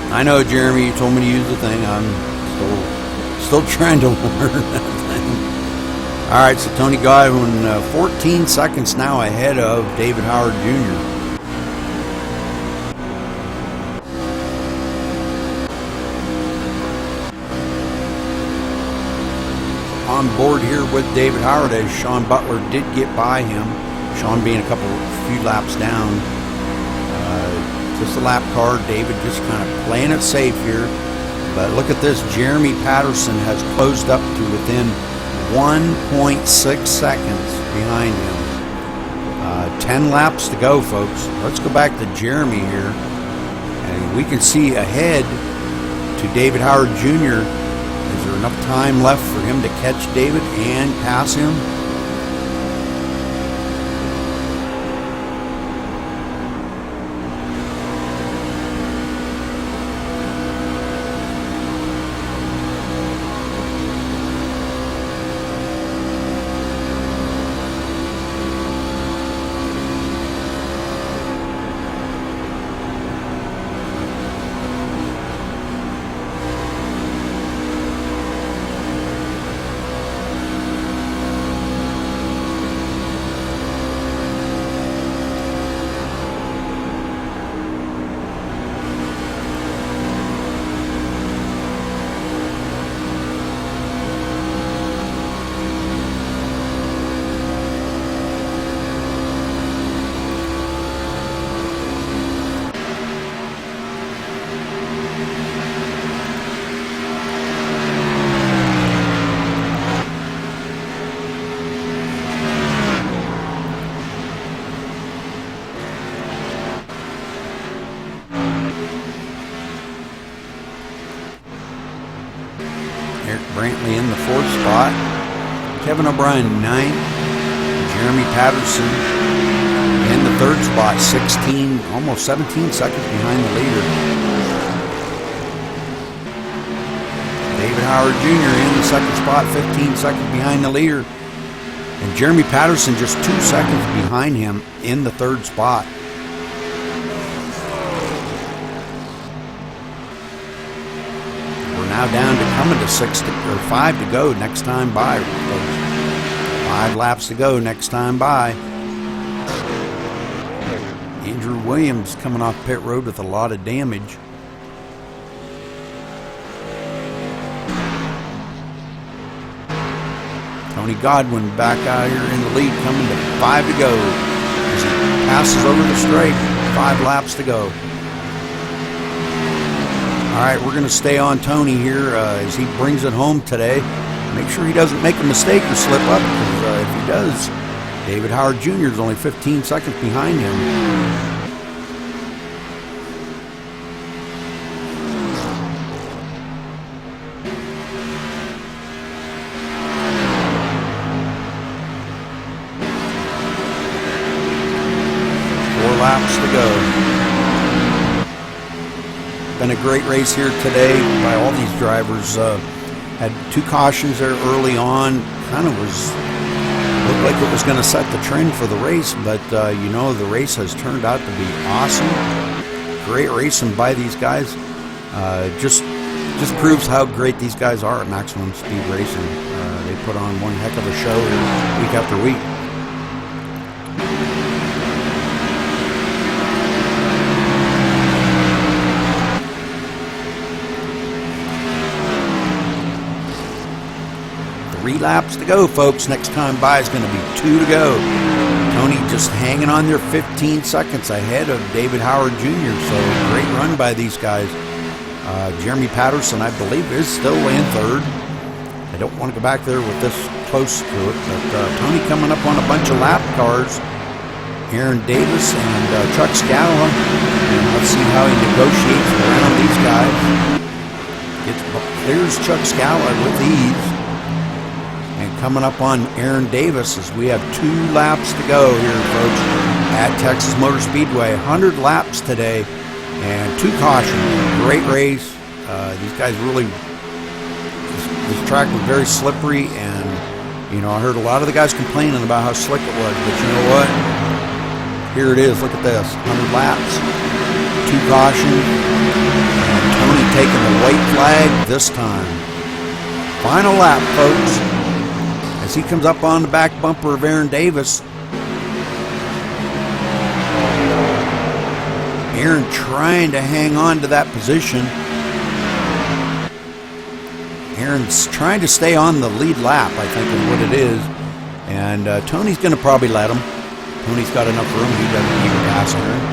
I know, Jeremy, you told me to use the thing. I'm still trying to learn that thing. All right, so Tony Godwin, 14 seconds now ahead of David Howard Jr. On board here with David Howard as Sean Butler did get by him. Sean being a few laps down. Just a lap car. David just kind of playing it safe here. But look at this. Jeremy Patterson has closed up to within 1.6 seconds behind him. 10 laps to go, folks. Let's go back to Jeremy here. And we can see ahead to David Howard Jr. Is there enough time left for him to catch David and pass him? Brantley in the 4th spot. Kevin O'Brien 9th. Jeremy Patterson in the 3rd spot, 16, almost 17 seconds behind the leader. David Howard Jr. in the 2nd spot, 15 seconds behind the leader. And Jeremy Patterson just 2 seconds behind him in the 3rd spot. Now down to coming to 5 to go next time by. 5 laps to go next time by. Andrew Williams coming off pit road with a lot of damage. Tony Godwin back out here in the lead, coming to 5 to go as he passes over the straight. 5 laps to go. All right, we're going to stay on Tony here as he brings it home today. Make sure he doesn't make a mistake or slip up, because if he does, David Howard Jr. is only 15 seconds behind him. Laps to go. Been a great race here today by all these drivers. Had 2 cautions there early on. Kind of looked like it was going to set the trend for the race, but you know, the race has turned out to be awesome. Great racing by these guys. Just proves how great these guys are at maximum speed racing. They put on one heck of a show week after week. Three laps to go, folks. Next time by is going to be 2 to go. Tony just hanging on there 15 seconds ahead of David Howard Jr. So great run by these guys. Jeremy Patterson, I believe, is still in third. I don't want to go back there with this close to it, but Tony coming up on a bunch of lap cars. Aaron Davis and Chuck Scala. And let's see how he negotiates around these guys. Clears Chuck Scala with ease. And coming up on Aaron Davis as we have 2 laps to go here, folks, at Texas Motor Speedway. 100 laps today and 2 cautions. Great race. These guys really, this track was very slippery, and, you know, I heard a lot of the guys complaining about how slick it was, but you know what? Here it is. Look at this. 100 laps, 2 cautions, and Tony taking the white flag this time. Final lap, folks. As he comes up on the back bumper of Aaron Davis. Aaron trying to hang on to that position. Aaron's trying to stay on the lead lap, I think is what it is. And Tony's going to probably let him. Tony's got enough room. He doesn't need to pass Aaron.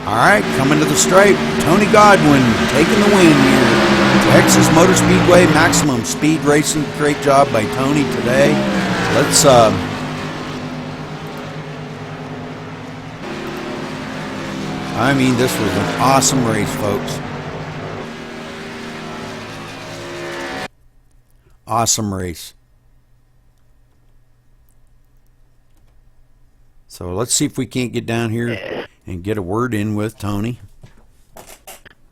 All right, coming to the stripe. Tony Godwin taking the win here. Texas Motor Speedway maximum speed racing. Great job by Tony today. Let's I mean, this was an awesome race, folks. Awesome race. So let's see if we can't get down here and get a word in with Tony.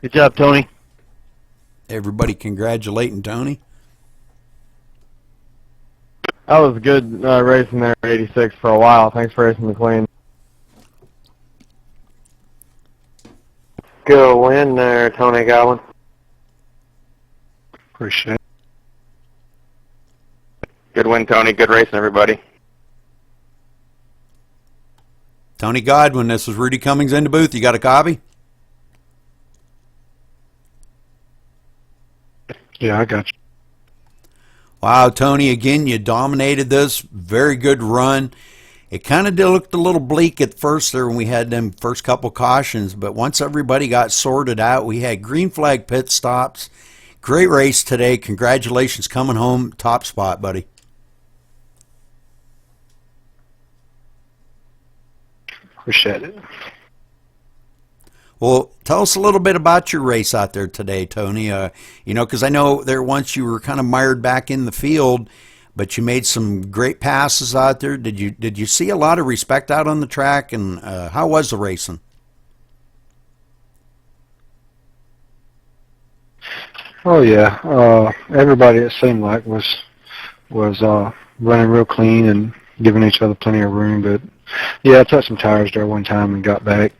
Good job, Tony. Everybody congratulating Tony. That was a good racing there at 86 for a while. Thanks for racing McLean. Good win there, Tony Godwin. Appreciate it. Good win, Tony. Good racing, everybody. Tony Godwin, this is Rudy Cummings in the booth. You got a copy? Yeah, I got you. Wow, Tony, again, you dominated this. Very good run. It kind of looked a little bleak at first there when we had them first couple cautions, but once everybody got sorted out, we had green flag pit stops. Great race today. Congratulations coming home. Top spot, buddy. Appreciate it. Well, tell us a little bit about your race out there today, Tony. You know, because I know there once you were kind of mired back in the field, but you made some great passes out there. Did you see a lot of respect out on the track, and how was the racing? Oh yeah, everybody it seemed like was running real clean and giving each other plenty of room. But yeah, I touched some tires there one time and got back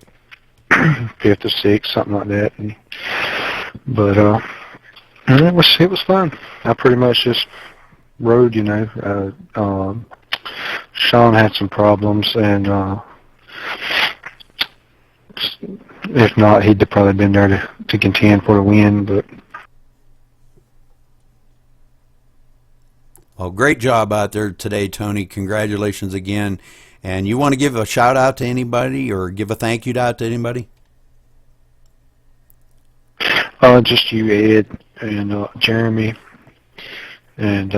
fifth or sixth, something like that. But it was fun. I pretty much just rode, you know. Sean had some problems, and if not, he'd probably been there to contend for the win. But well, great job out there today, Tony. Congratulations again. And you want to give a shout out to anybody or give a thank you out to anybody? Just you, Ed, and Jeremy, and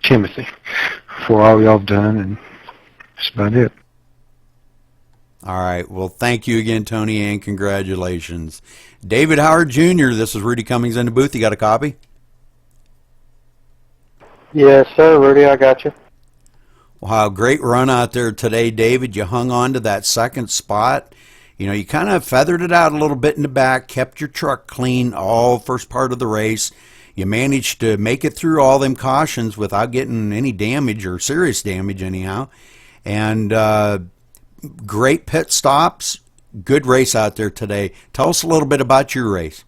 Timothy, for all y'all have done, and that's about it. All right. Well, thank you again, Tony, and congratulations. David Howard Jr., this is Rudy Cummings in the booth. You got a copy? Yes, sir, Rudy, I got you. Wow, great run out there today, David. You hung on to that second spot. You know, you kind of feathered it out a little bit in the back, kept your truck clean all first part of the race. You managed to make it through all them cautions without getting any damage or serious damage anyhow. And great pit stops. Good race out there today. Tell us a little bit about your race.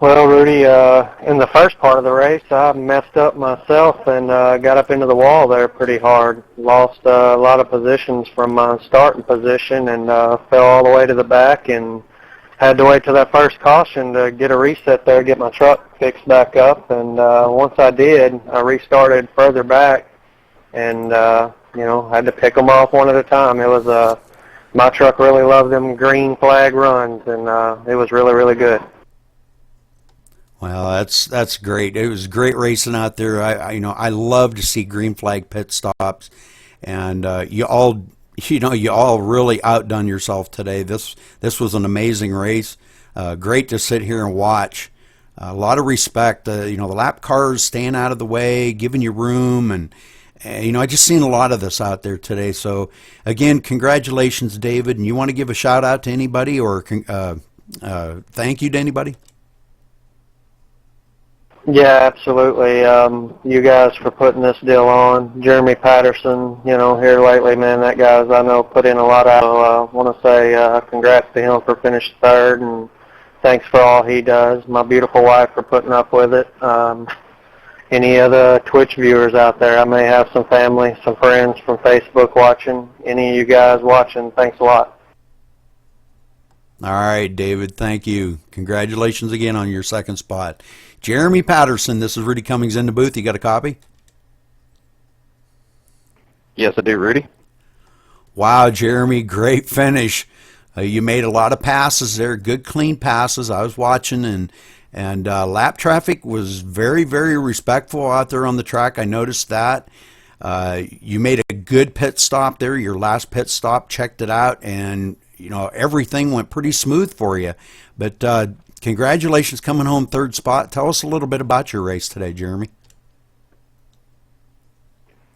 Well, Rudy, in the first part of the race, I messed up myself and got up into the wall there pretty hard. Lost a lot of positions from my starting position and fell all the way to the back and had to wait till that first caution to get a reset there, get my truck fixed back up. And once I did, I restarted further back and, you know, had to pick them off one at a time. It was, my truck really loved them green flag runs, and it was really, really good. Well, that's great. It was great racing out there. I love to see green flag pit stops, and you all really outdone yourself today. This was an amazing race. Great to sit here and watch. A lot of respect. The lap cars staying out of the way, giving you room, and I just seen a lot of this out there today. So again, congratulations, David. And you want to give a shout out to anybody or thank you to anybody? Yeah, absolutely. You guys for putting this deal on. Jeremy Patterson, here lately, man, that guy's, I know, put in a lot out. I want to say congrats to him for finishing third, and thanks for all he does. My beautiful wife for putting up with it. Any other Twitch viewers out there? I may have some family, some friends from Facebook watching. Any of you guys watching, thanks a lot. All right, David, thank you. Congratulations again on your second spot. Jeremy Patterson, this is Rudy Cummings in the booth. You got a copy? Yes, I do, Rudy. Wow, Jeremy, great finish. You made a lot of passes there, good clean passes. I was watching, and lap traffic was very, very respectful out there on the track. I noticed that. You made a good pit stop there, your last pit stop, checked it out, and everything went pretty smooth for you. But congratulations coming home third spot. Tell us a little bit about your race today, Jeremy.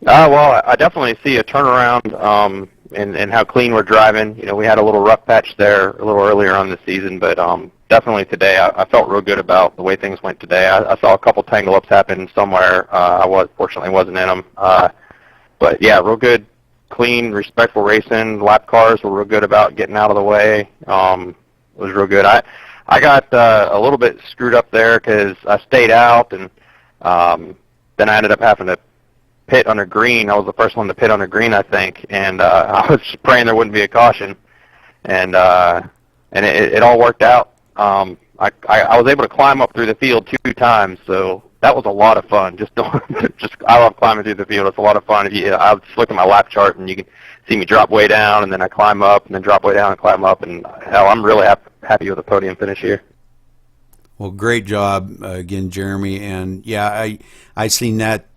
Well, I definitely see a turnaround in how clean we're driving. We had a little rough patch there a little earlier on the season, but definitely today I felt real good about the way things went today. I saw a couple tangle ups happen somewhere. Fortunately wasn't in them. But yeah, real good, clean, respectful racing. Lap cars were real good about getting out of the way. It was real good. I got a little bit screwed up there because I stayed out, and then I ended up having to pit under green. I was the first one to pit under green, I think, and I was praying there wouldn't be a caution, and it all worked out. I was able to climb up through the field 2 times, so that was a lot of fun. I love climbing through the field. It's a lot of fun. I just look at my lap chart, and you can see me drop way down, and then I climb up, and then drop way down and climb up, and hell, I'm really happy with the podium finish here. Well, great job again, Jeremy. And yeah, I seen that.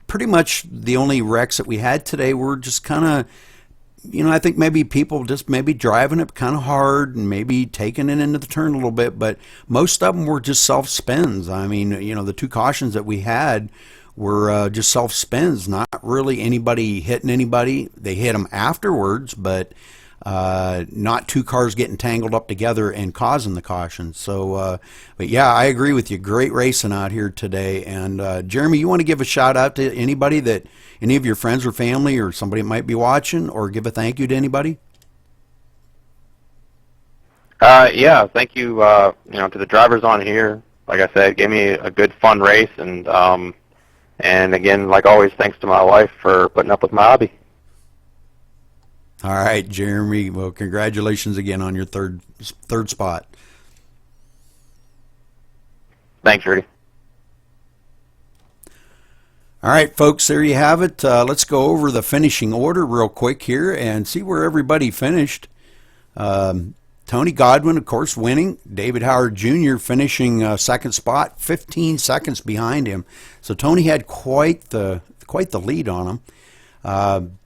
Pretty much the only wrecks that we had today were just kind of, I think maybe people just maybe driving it kind of hard and maybe taking it into the turn a little bit. But most of them were just self spins. I mean, the 2 cautions that we had were just self spins, not really anybody hitting anybody. They hit them afterwards, but not 2 cars getting tangled up together and causing the caution. So, but yeah, I agree with you. Great racing out here today. And Jeremy, you want to give a shout out to anybody that any of your friends or family or somebody that might be watching, or give a thank you to anybody? Yeah, thank you. To the drivers on here. Like I said, it gave me a good fun race, and again, like always, thanks to my wife for putting up with my hobby. All right, Jeremy. Well, congratulations again on your third spot. Thanks, Rudy. All right, folks, there you have it. Let's go over the finishing order real quick here and see where everybody finished. Tony Godwin, of course, winning. David Howard Jr. finishing second spot, 15 seconds behind him. So Tony had quite the lead on him.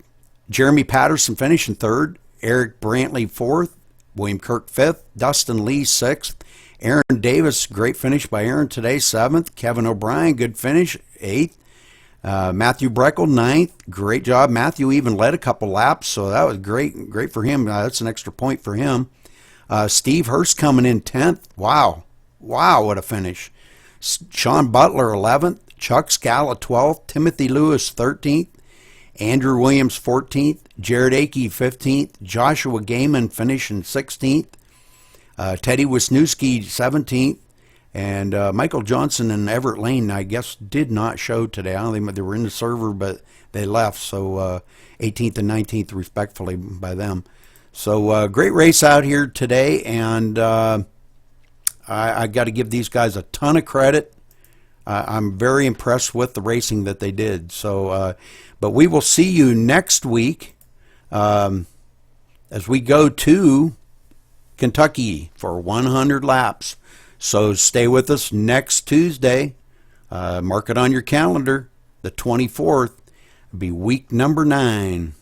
Jeremy Patterson finishing third, Eric Brantley fourth, William Kirk fifth, Dustin Lee sixth, Aaron Davis, great finish by Aaron today, seventh, Kevin O'Brien, good finish, eighth, Matthew Breckel, 9th. Great job. Matthew even led a couple laps, so that was great for him. That's an extra point for him. Steve Hurst coming in 10th. Wow, what a finish. Sean Butler, 11th. Chuck Scala, 12th. Timothy Lewis, 13th. Andrew Williams, 14th. Jared Akey, 15th. Joshua Gaiman finishing 16th. Teddy Wisniewski, 17th. And Michael Johnson and Everett Lane, I guess, did not show today. I don't think they were in the server, but they left. So 18th and 19th, respectfully, by them. So great race out here today, and I got to give these guys a ton of credit. I'm very impressed with the racing that they did. So, but we will see you next week as we go to Kentucky for 100 laps. So stay with us next Tuesday. Mark it on your calendar. The 24th will be week number 9.